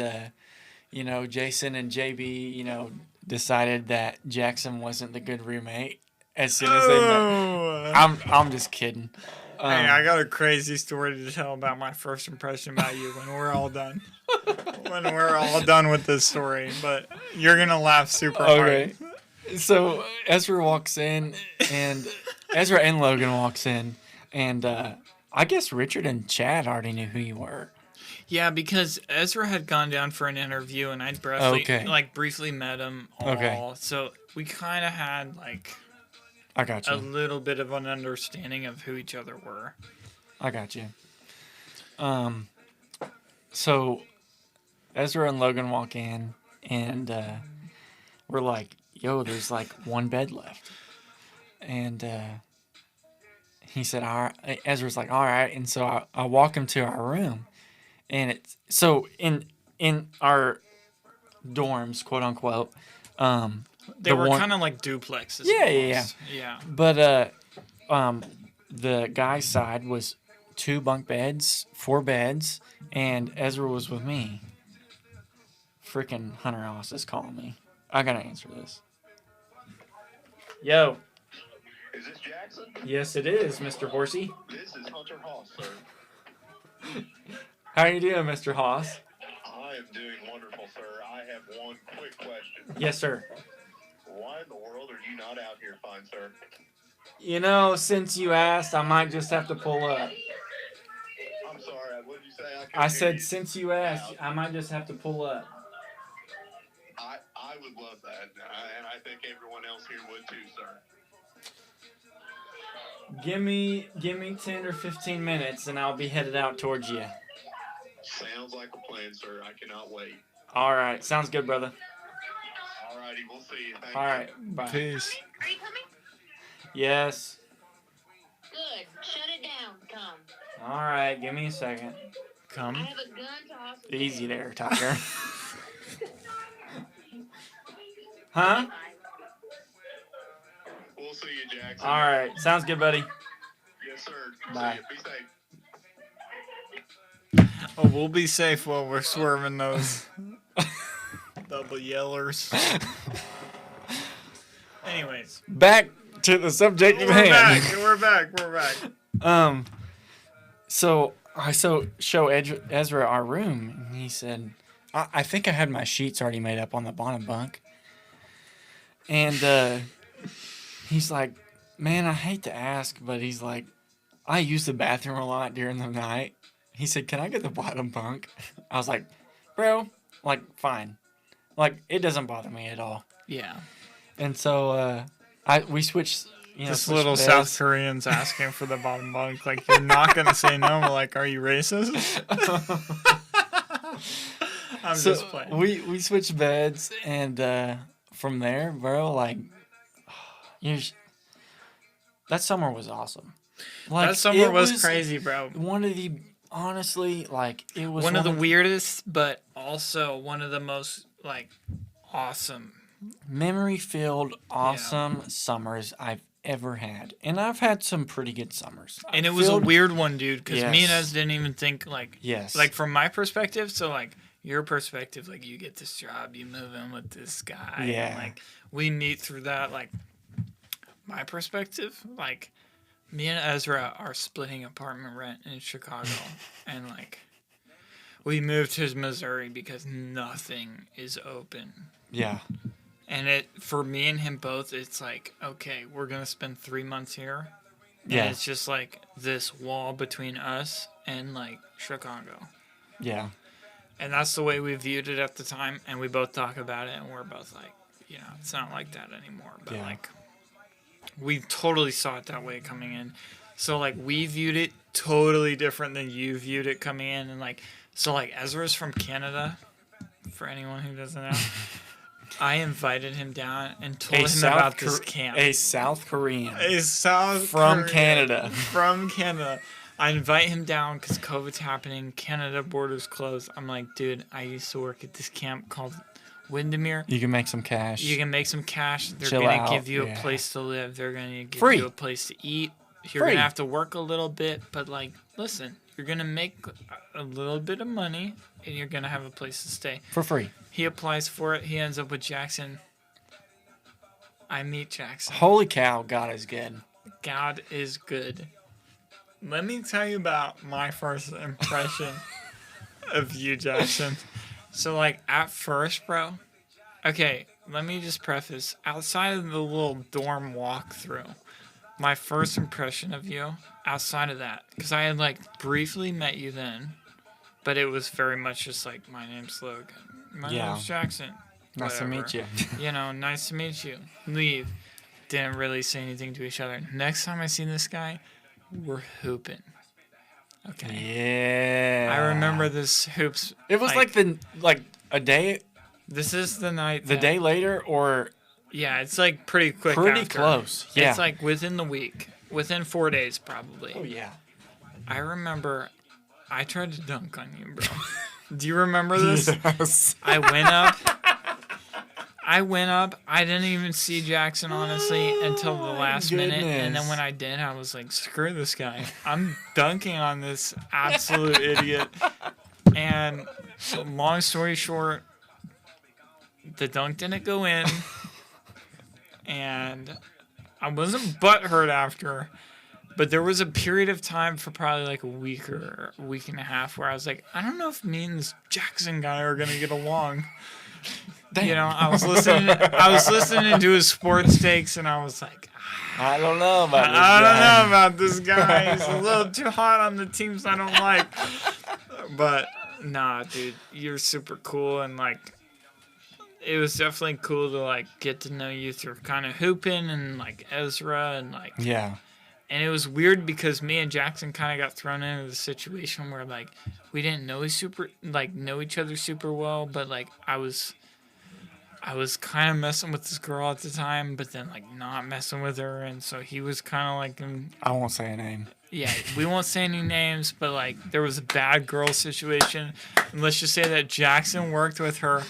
Jason and JB, decided that Jackson wasn't the good roommate as soon as they met. I'm just kidding. Hey, I got a crazy story to tell about my first impression about you when we're all done. When we're all done with this story, but you're gonna laugh super hard. So Ezra walks in, and Ezra and Logan walks in, and I guess Richard and Chad already knew who you were. Yeah, because Ezra had gone down for an interview, and I'd briefly met him all. So we kind of had like I got you. a little bit of an understanding of who each other were. I got you. So Ezra and Logan walk in, and we're like, yo, there's like one bed left. And he said, all right. Ezra's like, all right. And so I walk him to our room. And it's so in our dorms, quote unquote. They were kind of like duplexes. Yeah. But the guy's side was 2 bunk beds, 4 beds, and Ezra was with me. Freaking Hunter Ross is calling me. I gotta answer this. Yo. Is this Jackson? Yes, it is, Mr. Horsey. This is Hunter Hoss, sir. How are you doing, Mr. Hoss? I am doing wonderful, sir. I have one quick question. Yes, sir. Why in the world are you not out here, fine sir? Since you asked, I might just have to pull up. I'm sorry, what did you say? I said, since you asked, I might just have to pull up. I would love that, and I think everyone else here would too, sir. Give me 10 or 15 minutes, and I'll be headed out towards you. Sounds like a plan, sir. I cannot wait. All right. Sounds good, brother. All righty, we'll see you. Thank All you. right. Bye. Peace. Are you coming? Yes. Good. Shut it down. Come. All right. Give me a second. Come. I have a gun to Austin. Easy there, Tiger. Huh? Well, We'll see you, Jackson. All right. Sounds good, buddy. Yes, sir. Bye. See you. Be safe. Oh, we'll be safe while we're swerving those double yellers. Anyways, Back to the subject of we're hand. back. We're back. So I show Ezra our room, and he said, I think I had my sheets already made up on the bottom bunk. And he's like, man, I hate to ask, but he's like, I use the bathroom a lot during the night. He said, can I get the bottom bunk? I was like, bro, like, fine. Like, it doesn't bother me at all. Yeah. And so we switched. This switched little beds. South Koreans asking for the bottom bunk. Like, you're not going to say no. We're like, are you racist? I'm just playing. We switched beds, and from there, bro, like, that summer was awesome. Like, That summer it was crazy, bro. One of the, honestly, like, it was One of the weirdest, but also one of the most, like, awesome. memory-filled, awesome summers I've ever had. And I've had some pretty good summers. And it was a weird one, dude, because me and Yes. Ez didn't even think, like, Yes. like, from my perspective, so, like, your perspective, like, you get this job, you move in with this guy. Yeah. And, like, we meet through that, like, my perspective, like, me and Ezra are splitting apartment rent in Chicago. And, like, we moved to Missouri because nothing is open. Yeah. And for me and him both, it's like, okay, we're going to spend 3 months here. Yeah. And it's just like this wall between us and like Chicago. Yeah. And that's the way we viewed it at the time. And we both talk about it and we're both like, you know, it's not like that anymore. But Yeah. like, we totally saw it that way coming in. So like, we viewed it totally different than you viewed it coming in. And like, so like, Ezra's from Canada, for anyone who doesn't know. I invited him down and told him about this camp. A South Korean. From Canada. From Canada. I invite him down because COVID's happening. Canada borders closed. I'm like, dude, I used to work at this camp called Windermere. You can make some cash. You can make some cash. They're Chill going to out, give you yeah. a place to live. They're going to give Free. you a place to eat. You're Free. going to have to work a little bit, but like, listen, you're going to make a little bit of money and you're going to have a place to stay. For free. He applies for it. He ends up with Jackson. I meet Jackson. Holy cow, God is good. God is good. Let me tell you about my first impression of you, Jackson. So, like, at first, bro. Okay, let me just preface. Outside of the little dorm walkthrough, my first impression of you, outside of that, because I had, like, briefly met you then, but it was very much just like, my name's Logan. My name's Jackson. Nice to Whatever. meet you. You know, nice to meet you. Leave. Didn't really say anything to each other. Next time I see this guy, we're hooping. Okay. Yeah. I remember this hoops. It was like a day, This is the night. the day later, or Yeah, it's like pretty quick. pretty after. close. Yeah. It's like within the week. Within 4 days, probably. oh yeah. I remember I tried to dunk on you, bro. Do you remember this? Yes. I went up. I didn't even see Jackson, honestly, until the last minute. And then when I did, I was like, screw this guy. I'm dunking on this absolute idiot. And long story short, the dunk didn't go in. And I wasn't butthurt after. But there was a period of time for probably like a week or a week and a half where I was like, I don't know if me and this Jackson guy are going to get along. Damn. You know, I was listening to his sports takes, and I was like, I don't know about this I don't guy. know about this guy. He's a little too hot on the teams I don't like. But nah, dude, you're super cool, and like, it was definitely cool to like get to know you through kind of hooping and like Ezra and like. Yeah. And it was weird because me and Jackson kind of got thrown into the situation where like we didn't know each other super well, but like I was kind of messing with this girl at the time, but then like not messing with her, and so he was kind of like I won't say a name. yeah, we won't say any names, but like there was a bad girl situation, and let's just say that Jackson worked with her,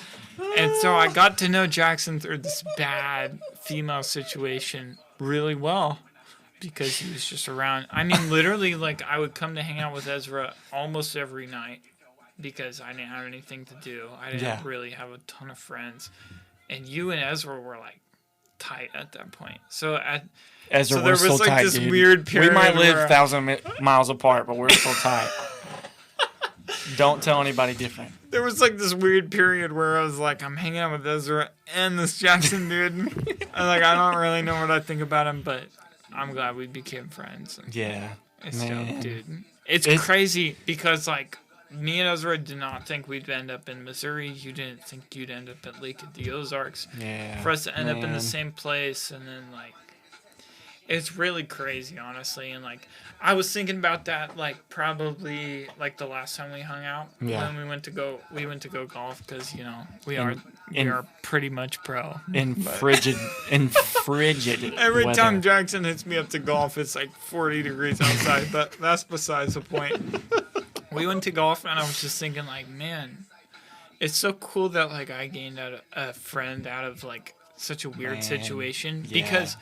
and so I got to know Jackson through this bad female situation really well because he was just around. I mean, literally, like, I would come to hang out with Ezra almost every night because I didn't have anything to do. I didn't really have a ton of friends. And you and Ezra were, like, tight at that point. So Ezra, there was like tight, this dude. weird period. We might live where 1,000 miles apart, but we're still tight. Don't tell anybody different. there was like this weird period where I was like, I'm hanging out with Ezra and this Jackson dude. I'm like, I don't really know what I think about him, but I'm glad we became friends. Yeah, It's man. dope, dude. It's crazy because like me and Ezra did not think we'd end up in Missouri. You didn't think you'd end up at Lake of the Ozarks. Yeah. For us to end up in man. the same place, and then like, it's really crazy, honestly. And like, I was thinking about that like probably like the last time we hung out. Yeah. When we went to go golf because you know we are pretty much pro. In frigid Every weather. time Jackson hits me up to golf, it's like 40 degrees outside, but that's besides the point. We went to golf, and I was just thinking, like, man, it's so cool that, like, I gained a friend out of, like, such a weird situation. Yeah. Because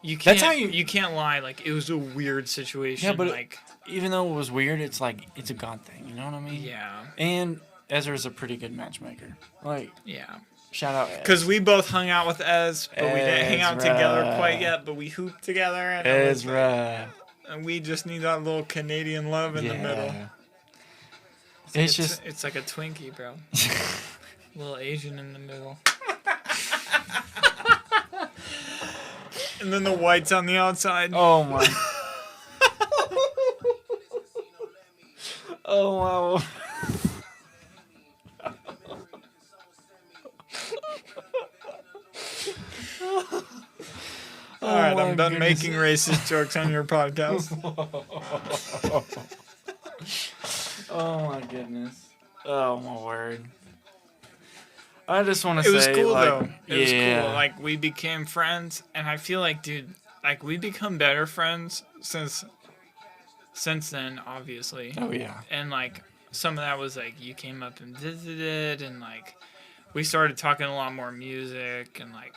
you can't, That's how you can't lie. Like, it was a weird situation. Yeah, but like, even though it was weird, it's like, it's a God thing. You know what I mean? yeah. And Ezra's a pretty good matchmaker. Like, Yeah. shout out Ez. Because we both hung out with Ez, but we didn't hang out Ezra. together quite yet, but we hooped together. And it was like- Ezra. and we just need that little Canadian love in the middle. It's like a Twinkie, bro. A little Asian in the middle. And then the white's on the outside. Oh my. Oh wow. All right, my I'm done goodness. making racist jokes on your podcast. Oh my goodness. Oh my word. I just want to It say, was cool, like, though. It was yeah. cool. Like, we became friends, and I feel like, dude, like, we become better friends since then, obviously. Oh yeah. And, like, some of that was, like, you came up and visited, and, like, we started talking a lot more music, and, like,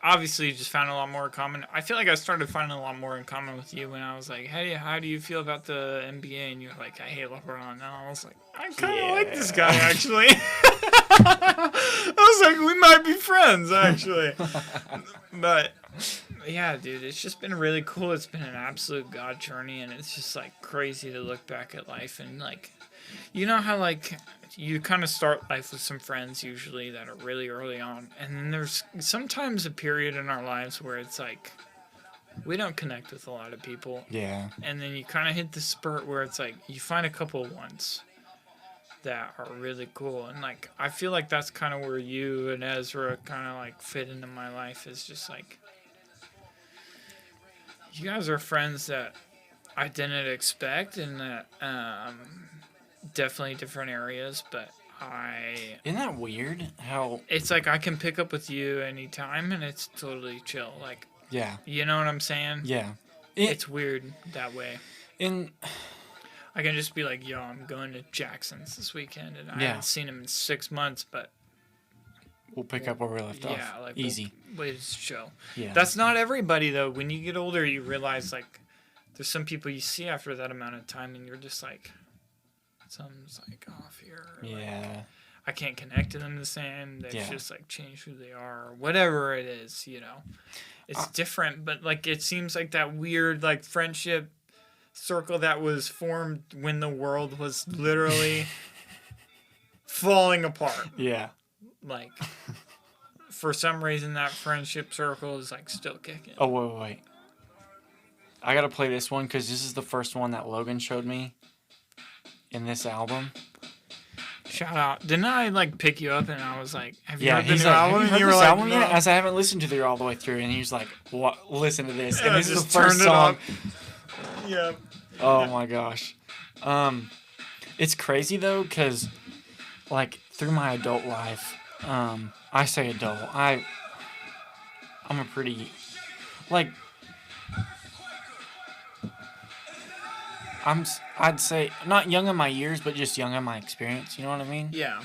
obviously just found a lot more in common. I feel like I started finding a lot more in common with you when I was like, hey, how do you feel about the NBA? And you were like, I hate LeBron. And I was like, I kind of like this guy, actually. I was like, we might be friends, actually. But, yeah, dude, it's just been really cool. It's been an absolute God journey, and it's just, like, crazy to look back at life and, like, you know how, like, you kind of start life with some friends usually that are really early on, and then there's sometimes a period in our lives where it's like we don't connect with a lot of people, Yeah. and then you kind of hit the spurt where it's like you find a couple ones that are really cool, and like I feel like that's kind of where you and Ezra kind of like fit into my life. Is just like you guys are friends that I didn't expect, and that definitely different areas, but Isn't that weird? How? it's like I can pick up with you anytime, and it's totally chill. Like, Yeah. you know what I'm saying? Yeah. It's weird that way. In. I can just be like, yo, I'm going to Jackson's this weekend, and I Yeah. haven't seen him in 6 months, but We'll pick up where we left off. yeah, like Easy. We'll just chill. Yeah. That's not everybody though. When you get older, you realize like there's some people you see after that amount of time, and you're just like, something's like off here. Like, Yeah. I can't connect to them the same. They've Yeah. just like changed who they are, or whatever it is. You know, it's different, but like it seems like that weird like friendship circle that was formed when the world was literally falling apart. Yeah. Like, for some reason, that friendship circle is like still kicking. Oh wait. I gotta play this one because this is the first one that Logan showed me in this album. Shout out! Didn't I like pick you up and I was like, "Have you Yeah, heard the he's new like, album?" "Have you And heard you were this like, album "No." yet?" As I haven't listened to it all the way through, and he's like, "What? Listen to this." Yeah, And this is just the first turned it song. up. Yeah. Oh my gosh. It's crazy though, cause like through my adult life, I say adult, I'm a pretty, like, I'd say not young in my years, but just young in my experience. You know what I mean? Yeah.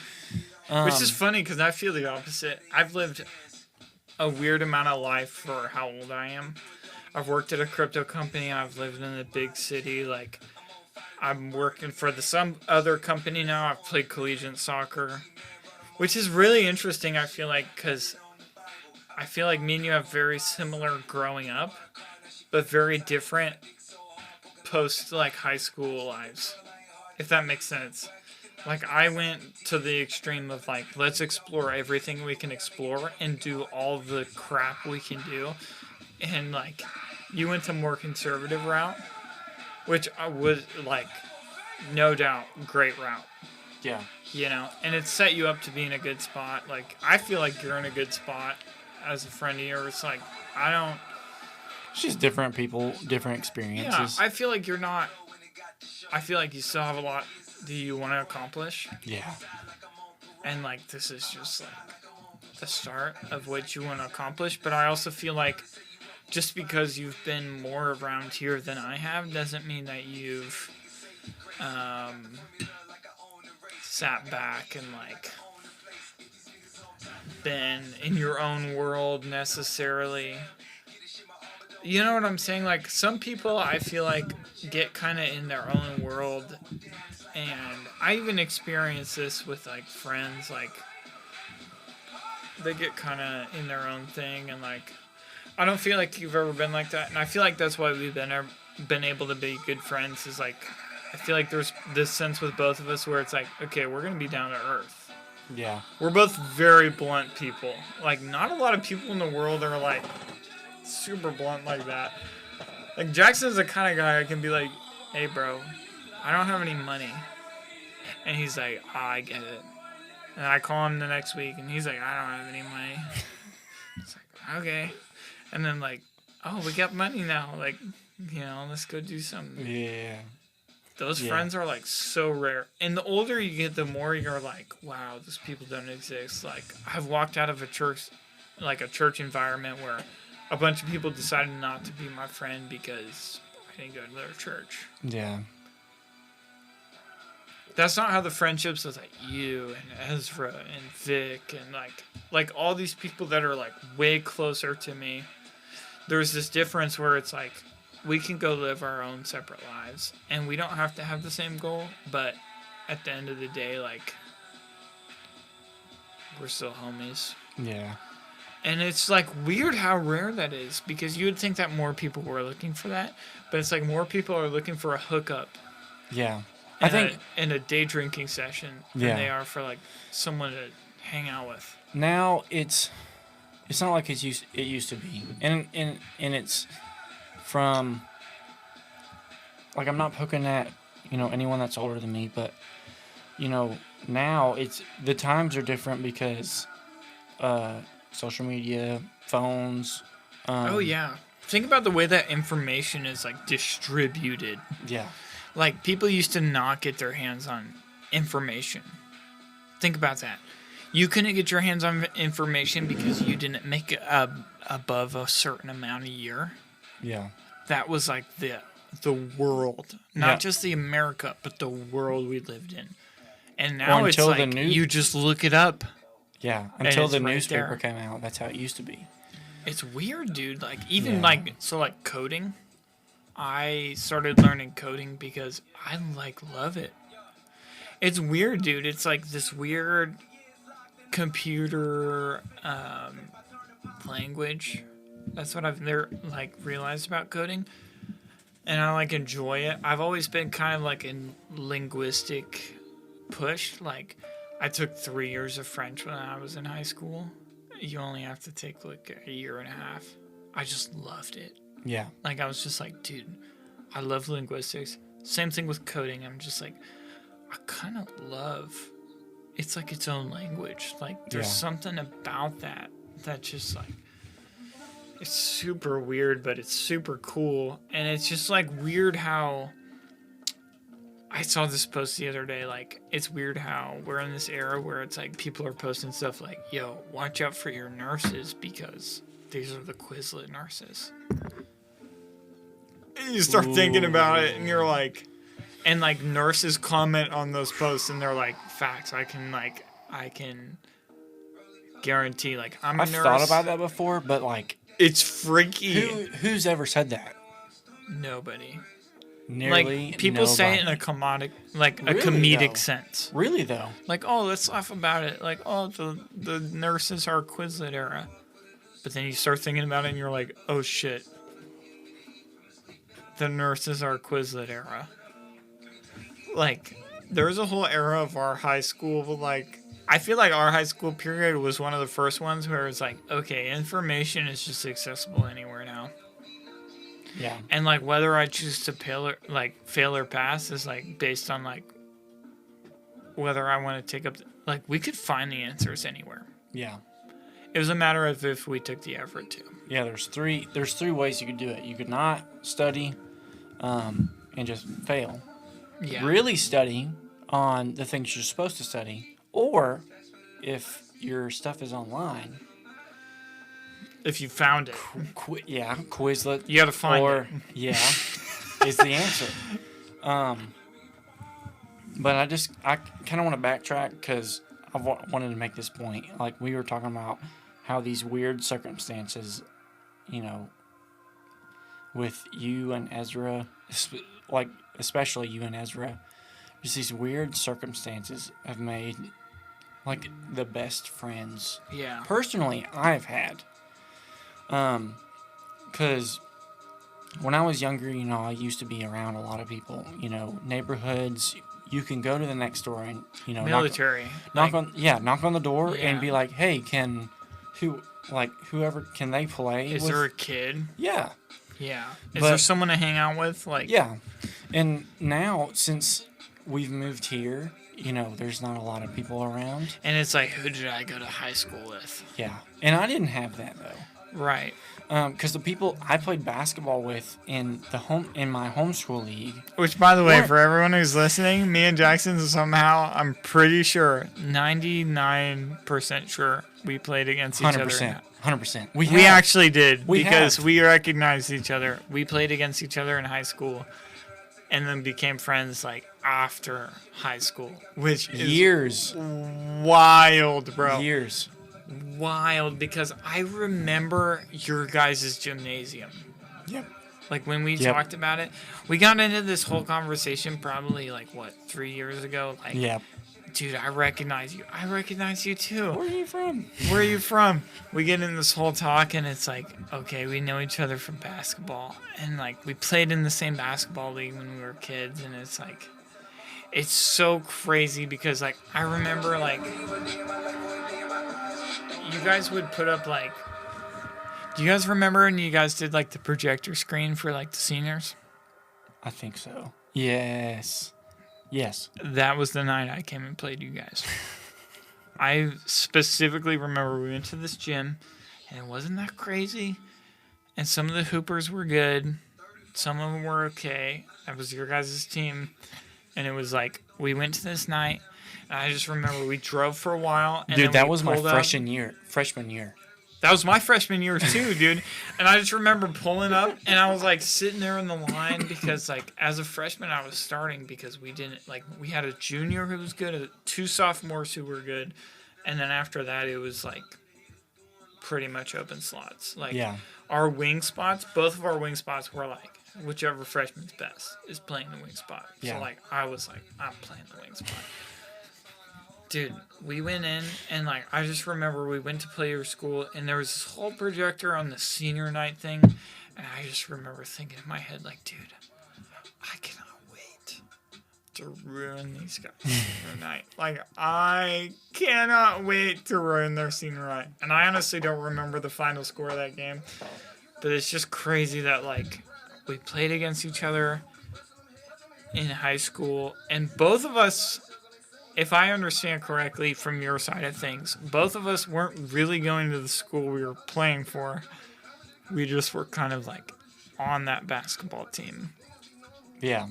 Which is funny because I feel the opposite. I've lived a weird amount of life for how old I am. I've worked at a crypto company. I've lived in a big city. Like, I'm working for some other company now. I've played collegiate soccer, which is really interesting, I feel like, because I feel like me and you have very similar growing up, but very different post, like, high school lives, if that makes sense. Like, I went to the extreme of, like, let's explore everything we can explore and do all the crap we can do. And, like, you went to more conservative route, which I was, like, no doubt, great route. Yeah. You know, and it set you up to be in a good spot. Like, I feel like you're in a good spot as a friend of yours. Like, I don't... It's just different people, different Yeah, experiences. I feel like you're not... I feel like you still have a lot that you want to accomplish. Yeah. And, like, this is just, like, the start of what you want to accomplish. But I also feel like just because you've been more around here than I have doesn't mean that you've sat back and, like, been in your own world necessarily. You know what I'm saying? Like, some people, I feel like, get kind of in their own world. And I even experience this with, like, friends. Like, they get kind of in their own thing. And, like, I don't feel like you've ever been like that. And I feel like that's why we've been able to be good friends. Is, like, I feel like there's this sense with both of us where it's like, okay, we're going to be down to earth. Yeah. We're both very blunt people. Like, not a lot of people in the world are, like, super blunt like that. Like, Jackson's the kind of guy I can be like, hey, bro, I don't have any money. And he's like, oh, I get it. And I call him the next week, and he's like, I don't have any money. It's like, okay. And then, like, oh, we got money now. Like, you know, let's go do something. Yeah. Those Yeah. friends are, like, so rare. And the older you get, the more you're like, wow, those people don't exist. Like, I've walked out of a church environment where a bunch of people decided not to be my friend because I didn't go to their church. Yeah. That's not how the friendships with, like, you and Ezra and Vic and, like all these people that are, like, way closer to me. There's this difference where it's like, we can go live our own separate lives, and we don't have to have the same goal, but at the end of the day, like, we're still homies. Yeah. And it's, like, weird how rare that is, because you would think that more people were looking for that, but it's like more people are looking for a hookup. Yeah. I I think in a day drinking session than Yeah. they are for, like, someone to hang out with. now it's not like it used to be. And it's from, like, I'm not poking at, you know, anyone that's older than me, but, you know, now the times are different because social media, phones. Oh yeah. Think about the way that information is, like, distributed. Yeah. Like, people used to not get their hands on information. Think about that. You couldn't get your hands on information because you didn't make it above a certain amount a year. Yeah. That was, like, the world. Not Yeah. just the America, but the world we lived in. And now Well, it's until like, you just look it up. Yeah. Until it's the right newspaper there. came out, that's how it used to be. It's weird, dude. Like, even, Yeah. like coding. I started learning coding because I, like, love it. It's weird, dude. It's, like, this weird computer language. That's what I've realized about coding. And I, like, enjoy it. I've always been kind of, like, a linguistic push. Like, I took 3 years of French when I was in high school. You only have to take, like, a year and a half. I just loved it. Yeah. Like, I was just like, dude, I love linguistics. Same thing with coding. I'm just like, I kind of love, it's like its own language. Like, there's Yeah. something about that just, like, it's super weird, but it's super cool. And it's just, like, weird how, I saw this post the other day, like, it's weird how we're in this era where it's like people are posting stuff like, yo, watch out for your nurses because these are the Quizlet nurses. And you start thinking about it, and you're like, and, like, nurses comment on those posts, and they're like, facts. I can guarantee. Like, I'm a I've nurse. thought about that before, but like, It's freaky. who's ever said that? Nobody. Nearly Like, people say it in nobody. a a Really, comedic though? sense. Really though. Like, oh, let's laugh about it. Like, oh, the nurses are Quizlet era. But then you start thinking about it and you're like, oh shit. The nurses are Quizlet era. Like, there's a whole era of our high school, like, I feel like our high school period was one of the first ones where it's like, okay, information is just accessible anywhere now. Yeah. And like whether I choose to fail or pass is like based on like whether I want to take up like we could find the answers anywhere. Yeah. It was a matter of if we took the effort to. Yeah, there's three ways you could do it. You could not study and just fail. Yeah. Really study on the things you're supposed to study, or if your stuff is online, If you found it, Quizlet. you got to find or it. yeah, is the answer. But I kind of want to backtrack because I wanted to make this point. Like we were talking about how these weird circumstances, you know, with you and Ezra, like especially you and Ezra, just these weird circumstances have made like the best friends Yeah. personally I've had. Because when I was younger, you know, I used to be around a lot of people, you know, neighborhoods. You can go to the next door and, you know, Military. knock on the door Yeah. and be like, hey, whoever, can they play? Is there a kid? Yeah. Yeah. Is But- there someone to hang out with? Like, Yeah. And now, since we've moved here, you know, there's not a lot of people around. And it's like, who did I go to high school with? Yeah. And I didn't have that, though. Right. Because the people I played basketball with in my homeschool league. Which, by the way, What? for everyone who's listening, me and Jackson somehow, I'm pretty sure, 99% sure, we played against each 100%. other. 100%. We actually did We because have. we recognized each other. We played against each other in high school, and then became friends like after high school, which is Years. wild, bro. Years. Wild, because I remember your guys' gymnasium. Yep. Like when we Yep. talked about it, we got into this whole conversation probably like 3 years ago. Like, Yep. dude, I recognize you. I recognize you too. Where are you from? Where are you from? We get in this whole talk and it's like, okay, we know each other from basketball. And like we played in the same basketball league when we were kids, and it's like it's so crazy because like I remember like you guys would put up like do you guys remember when you guys did like the projector screen for like the seniors? I think so. Yes. Yes. That was the night I came and played you guys. I specifically remember we went to this gym, and it wasn't that crazy. And some of the hoopers were good. Some of them were okay. That was your guys' team. And it was like, we went to this night, and I just remember we drove for a while. And Dude, then that we was my pulled up. freshman year. That was my freshman year too, dude. And I just remember pulling up, and I was like sitting there in the line because like as a freshman I was starting because we didn't like we had a junior who was good, two sophomores who were good, and then after that it was like pretty much open slots. Like Yeah. our wing spots, both of our wing spots were like whichever freshman's best is playing the wing spot. Yeah. So like I was like I'm playing the wing spot. Dude, we went in, and, like, I just remember we went to play your school, and there was this whole projector on the senior night thing, and I just remember thinking in my head, like, dude, I cannot wait to ruin these guys' senior night. Like, I cannot wait to ruin their senior night. And I honestly don't remember the final score of that game, but it's just crazy that, like, we played against each other in high school, and both of us... If I understand correctly from your side of things, both of us weren't really going to the school we were playing for. We just were kind of like on that basketball team. Yeah.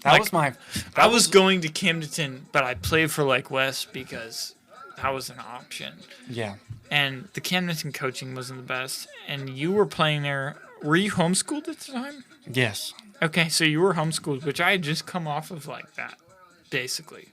I was going to Camden, but I played for Lake West because that was an option. Yeah. And the Camden coaching wasn't the best. And you were playing there. Were you homeschooled at the time? Yes. Okay, so you were homeschooled, which I had just come off of like that, basically.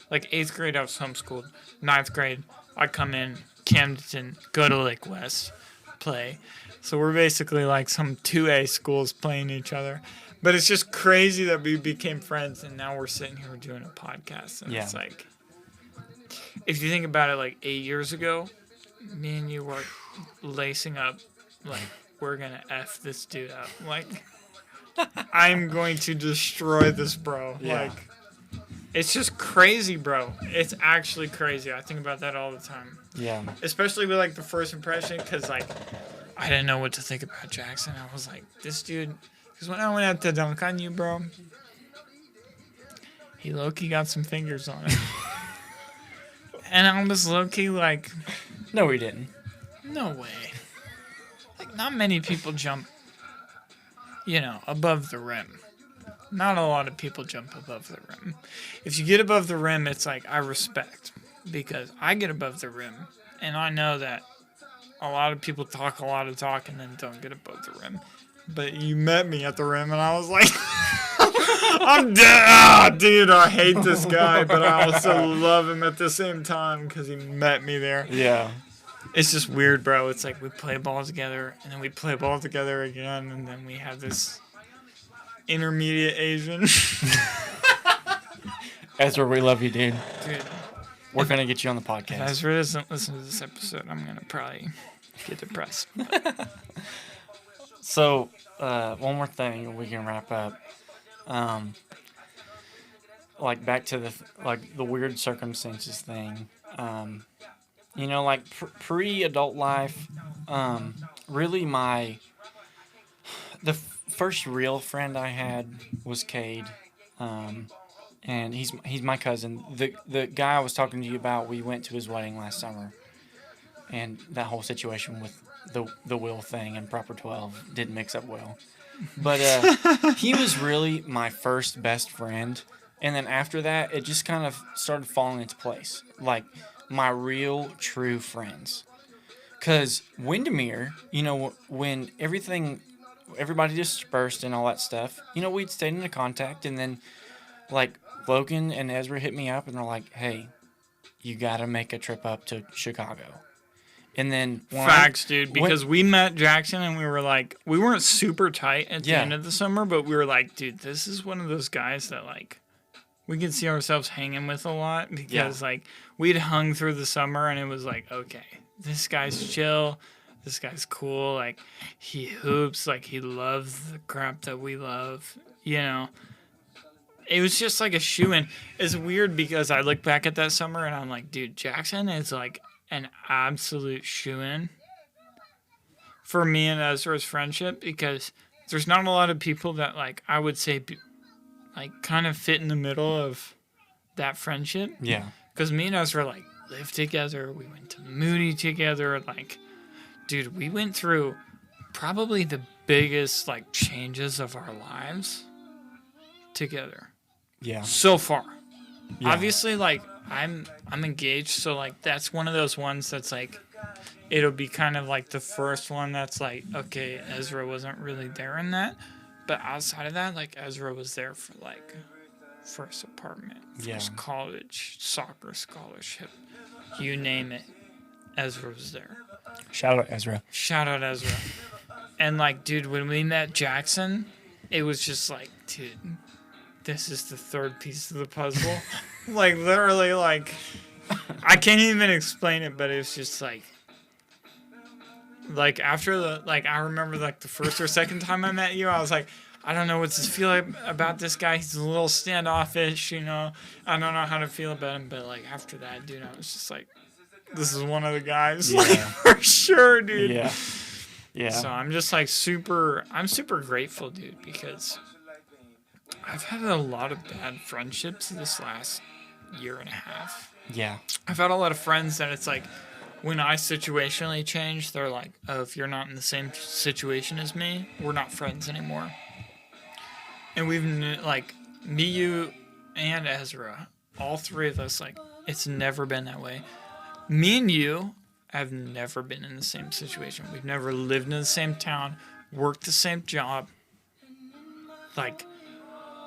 Like 8th grade, I was homeschooled. 9th grade, I'd come in Camden, go to Lake West, play. So we're basically like some 2A schools playing each other. But it's just crazy that we became friends, and now we're sitting here doing a podcast. And it's like, if you think about it, like 8 years ago, me and you were lacing up, like, we're going to F this dude up. Like, I'm going to destroy this bro. Yeah. Like, it's just crazy, bro. It's actually crazy. I think about that all the time. Yeah. Especially with, like, the first impression, because, like, I didn't know what to think about Jackson. I was like, this dude... Because when I went out to dunk on you, bro, he low-key got some fingers on it. And I was low-key like... No, we didn't. No way. Like, not many people jump, above the rim. Not a lot of people jump above the rim. If you get above the rim, it's like, I respect. Because I get above the rim, and I know that a lot of people talk a lot of talk and then don't get above the rim. But you met me at the rim, and I was like, I'm dead. Dude, I hate this guy, but I also love him at the same time because he met me there. Yeah. It's just weird, bro. It's like we play ball together, and then we play ball together again, and then we have this intermediate Asian. Ezra, we love you, dude. Dude, We're going to get you on the if podcast. Ezra doesn't listen to this episode, I'm going to probably get depressed. So, one more thing, we can wrap up. Like back to the weird circumstances thing. Like pre-adult life. Really, the first real friend I had was Cade, and he's my cousin. The guy I was talking to you about, we went to his wedding last summer, and that whole situation with the Will thing and Proper 12 didn't mix up well. But he was really my first best friend. And then after that, it just kind of started falling into place. Like, my real, true friends. Because Windermere, when everybody dispersed and all that stuff, we'd stayed in contact. And then, like, Logan and Ezra hit me up and they're like, hey, you got to make a trip up to Chicago. And then Facts, dude, because we met Jackson and we were like, we weren't super tight at the end of the summer, but we were like, dude, this is one of those guys that, like, we could see ourselves hanging with a lot because, like, we'd hung through the summer and it was like, okay, this guy's chill. This guy's cool. Like, he hoops. Like, he loves the crap that we love. It was just like a shoo-in. It's weird because I look back at that summer and I'm like, dude, Jackson is like an absolute shoo-in for me and Ezra's friendship because there's not a lot of people that, like, I would say, like, kind of fit in the middle of that friendship. Yeah. Because me and Ezra, like, lived together. We went to Moody together. Like, dude, we went through probably the biggest, like, changes of our lives together. Yeah. So far. Yeah. Obviously, like, I'm engaged, so, like, that's one of those ones that's, like, it'll be kind of like the first one that's, like, okay, Ezra wasn't really there in that. But outside of that, like, Ezra was there for, like, first apartment, first college, soccer scholarship, you name it. Ezra was there. Shout out Ezra. Shout out Ezra. And, like, dude, when we met Jackson, it was just like, dude, this is the third piece of the puzzle. Like, literally, like, I can't even explain it, but it was just like after I remember, like, the first or second time I met you, I was like, I don't know what to feel about this guy. He's a little standoffish, I don't know how to feel about him, but, like, after that, dude, I was just like, this is one of the guys, like, for sure, dude. Yeah. Yeah. So I'm just, like, super grateful, dude, because I've had a lot of bad friendships this last year and a half. Yeah. I've had a lot of friends that it's like, when I situationally change, they're like, oh, if you're not in the same situation as me, we're not friends anymore. And we've, like, me, you, and Ezra, all three of us, like, it's never been that way. Me and you have never been in the same situation. We've never lived in the same town, worked the same job. Like,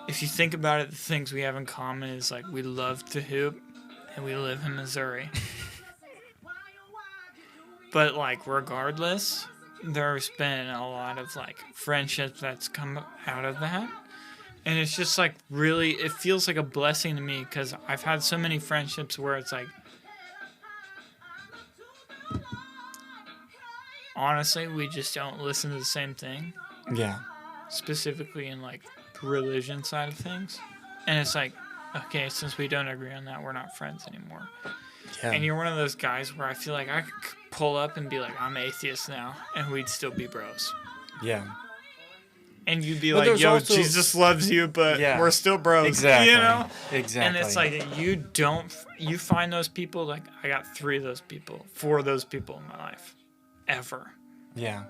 if you think about it, the things we have in common is, like, we love to hoop, and we live in Missouri. But like regardless, there's been a lot of like friendships that's come out of that. And it's just like really, it feels like a blessing to me because I've had so many friendships where it's like, honestly, we just don't listen to the same thing, Yeah. specifically in like the religion side of things. And it's like, okay, since we don't agree on that, we're not friends anymore. Yeah. And you're one of those guys where I feel like I could pull up and be like, I'm atheist now, and we'd still be bros. Yeah. And you'd be But like, there's yo, also- Jesus loves you, but Yeah. we're still bros. Exactly. You know? Exactly. And it's like, you find those people, like, I got 3 of those people, 4 of those people in my life. Ever. Yeah.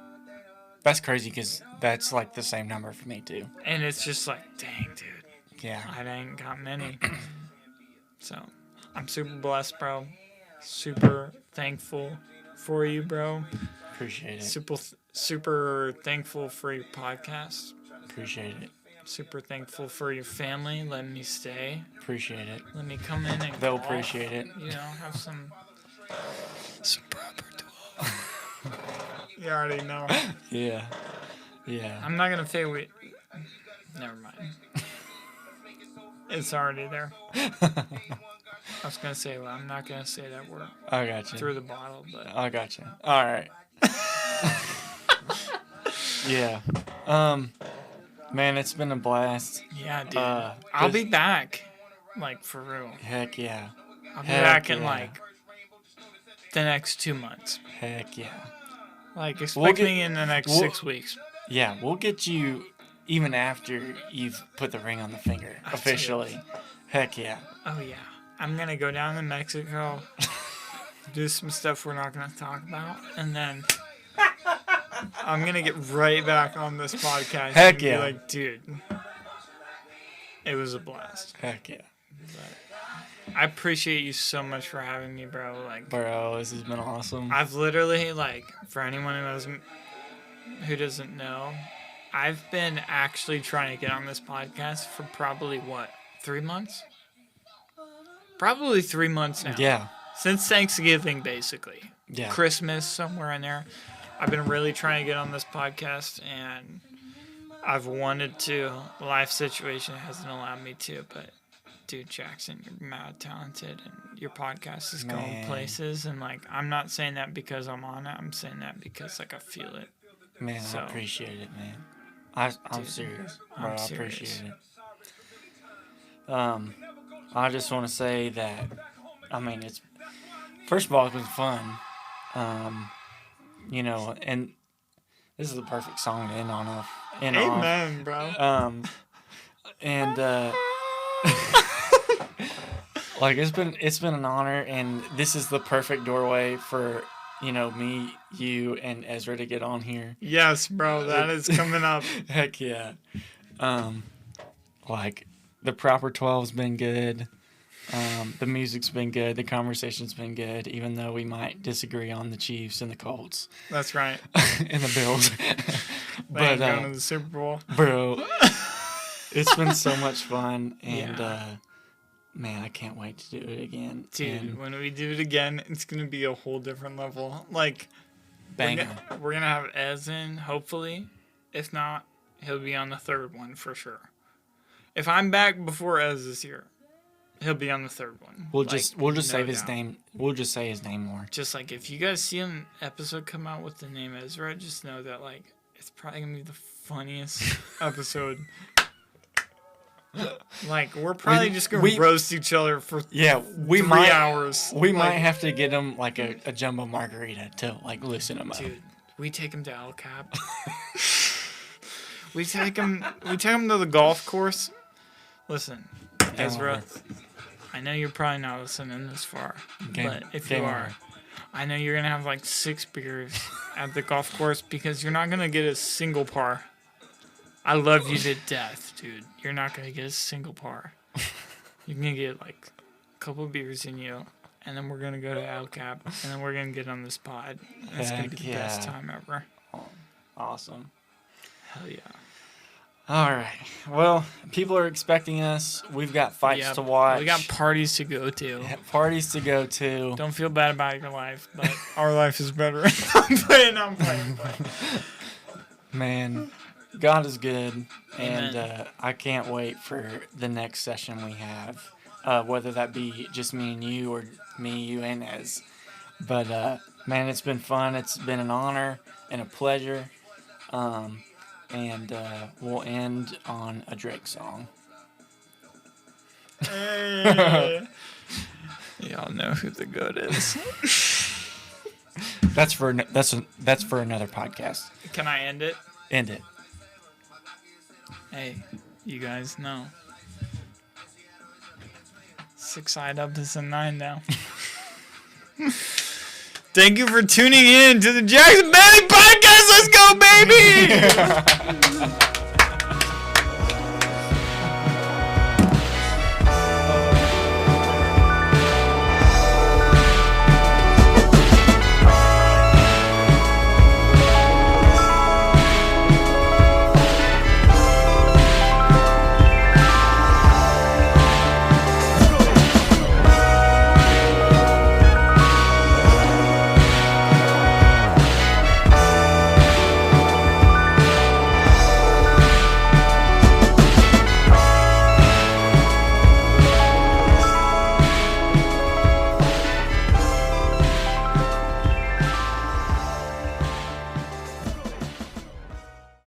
That's crazy because that's like the same number for me too. And it's just like, dang, dude, Yeah. I ain't got many. So, I'm super blessed, bro. Super thankful for you, bro. Appreciate it. Super thankful for your podcast. Appreciate it. Super thankful for your family letting me stay. Appreciate it. Let me come in and They'll golf, appreciate it. You know, have some proper golf. You already know. Yeah. Yeah. I'm not gonna say we. Never mind. It's already there. I was gonna say, well, I'm not gonna say that word I got you. through the bottle, but I got you. All right. Yeah. Man, it's been a blast. yeah, dude. Uh, I'll this- be back, like for real. Heck yeah. I'll be Heck back in yeah. like the next 2 months. Heck yeah. Like expect We'll get- me in the next we'll- 6 weeks. Yeah, we'll get you even after you've put the ring on the finger officially. Heck yeah. Oh yeah, I'm gonna go down to Mexico, do some stuff we're not gonna talk about, and then I'm gonna get right back on this podcast. Heck and be yeah. like, dude, it was a blast. Heck yeah. I appreciate you so much for having me, bro. Like, Bro, this has been awesome. I've literally, like, for anyone who doesn't know, I've been actually trying to get on this podcast for probably 3 months? Probably 3 months now. Yeah. Since Thanksgiving, basically. Yeah. Christmas, somewhere in there. I've been really trying to get on this podcast, and I've wanted to. Life situation hasn't allowed me to, but dude, Jackson, you're mad talented, and your podcast is going Man. places, and like, I'm not saying that because I'm on it. I'm saying that because like I feel it. Man, So- I appreciate it, man. I'm Dude, serious. I'm Bro, I serious. appreciate it. I just want to say that, I mean, first of all, it's been fun. You know, and this is the perfect song to end on. Amen, bro. And like it's been an honor, and this is the perfect doorway for me, you, and Ezra to get on here. Yes, bro, that is coming up. Heck yeah. Like the proper 12's been good. The music's been good. The conversation's been good, even though we might disagree on the Chiefs and the Colts That's right. and the Bills. They ain't but going to the Super Bowl. bro, it's been so much fun, and Yeah. man, I can't wait to do it again. Dude, And when we do it again, it's going to be a whole different level. Like, banger. we're gonna have Ez in, hopefully. If not, he'll be on the third one for sure. If I'm back before Ez is here, he'll be on the third one. We'll Like, just no say his doubt. name. We'll just say his name more. Just like if you guys see an episode come out with the name Ezra, just know that like it's probably gonna be the funniest episode. Like we're probably just gonna roast each other for Yeah, we 3 might. hours. We Like, mito have to get him like a jumbo margarita to like loosen him up. Dude, we take him to El Cap. we take him to the golf course. Listen, Ezra, I know you're probably not listening this far, but if you are, I know you're gonna have like 6 beers at the golf course because you're not gonna get a single par. I love you to death, dude. You're not gonna get a single par. You're gonna get like a couple beers in you, and then we're gonna go to El Cap, and then we're gonna get on this pod. And it's gonna be the Heck best yeah. time ever. Awesome. Hell yeah. All right. Well, people are expecting us. We've got fights to watch. We got parties to go to. Parties to go to. Don't feel bad about your life, but our life is better. I'm playing. Man, God is good, and Amen. I can't wait for the next session we have, whether that be just me and you or me, you, and Ez. But, man, it's been fun. It's been an honor and a pleasure. And we'll end on a Drake song. Hey. Y'all know who the goat is. That's for another podcast. Can I end it? End it. Hey, you guys know. 6 side up is a 9 now. Thank you for tuning in to the Jackson Bailey Podcast. Let's go, baby!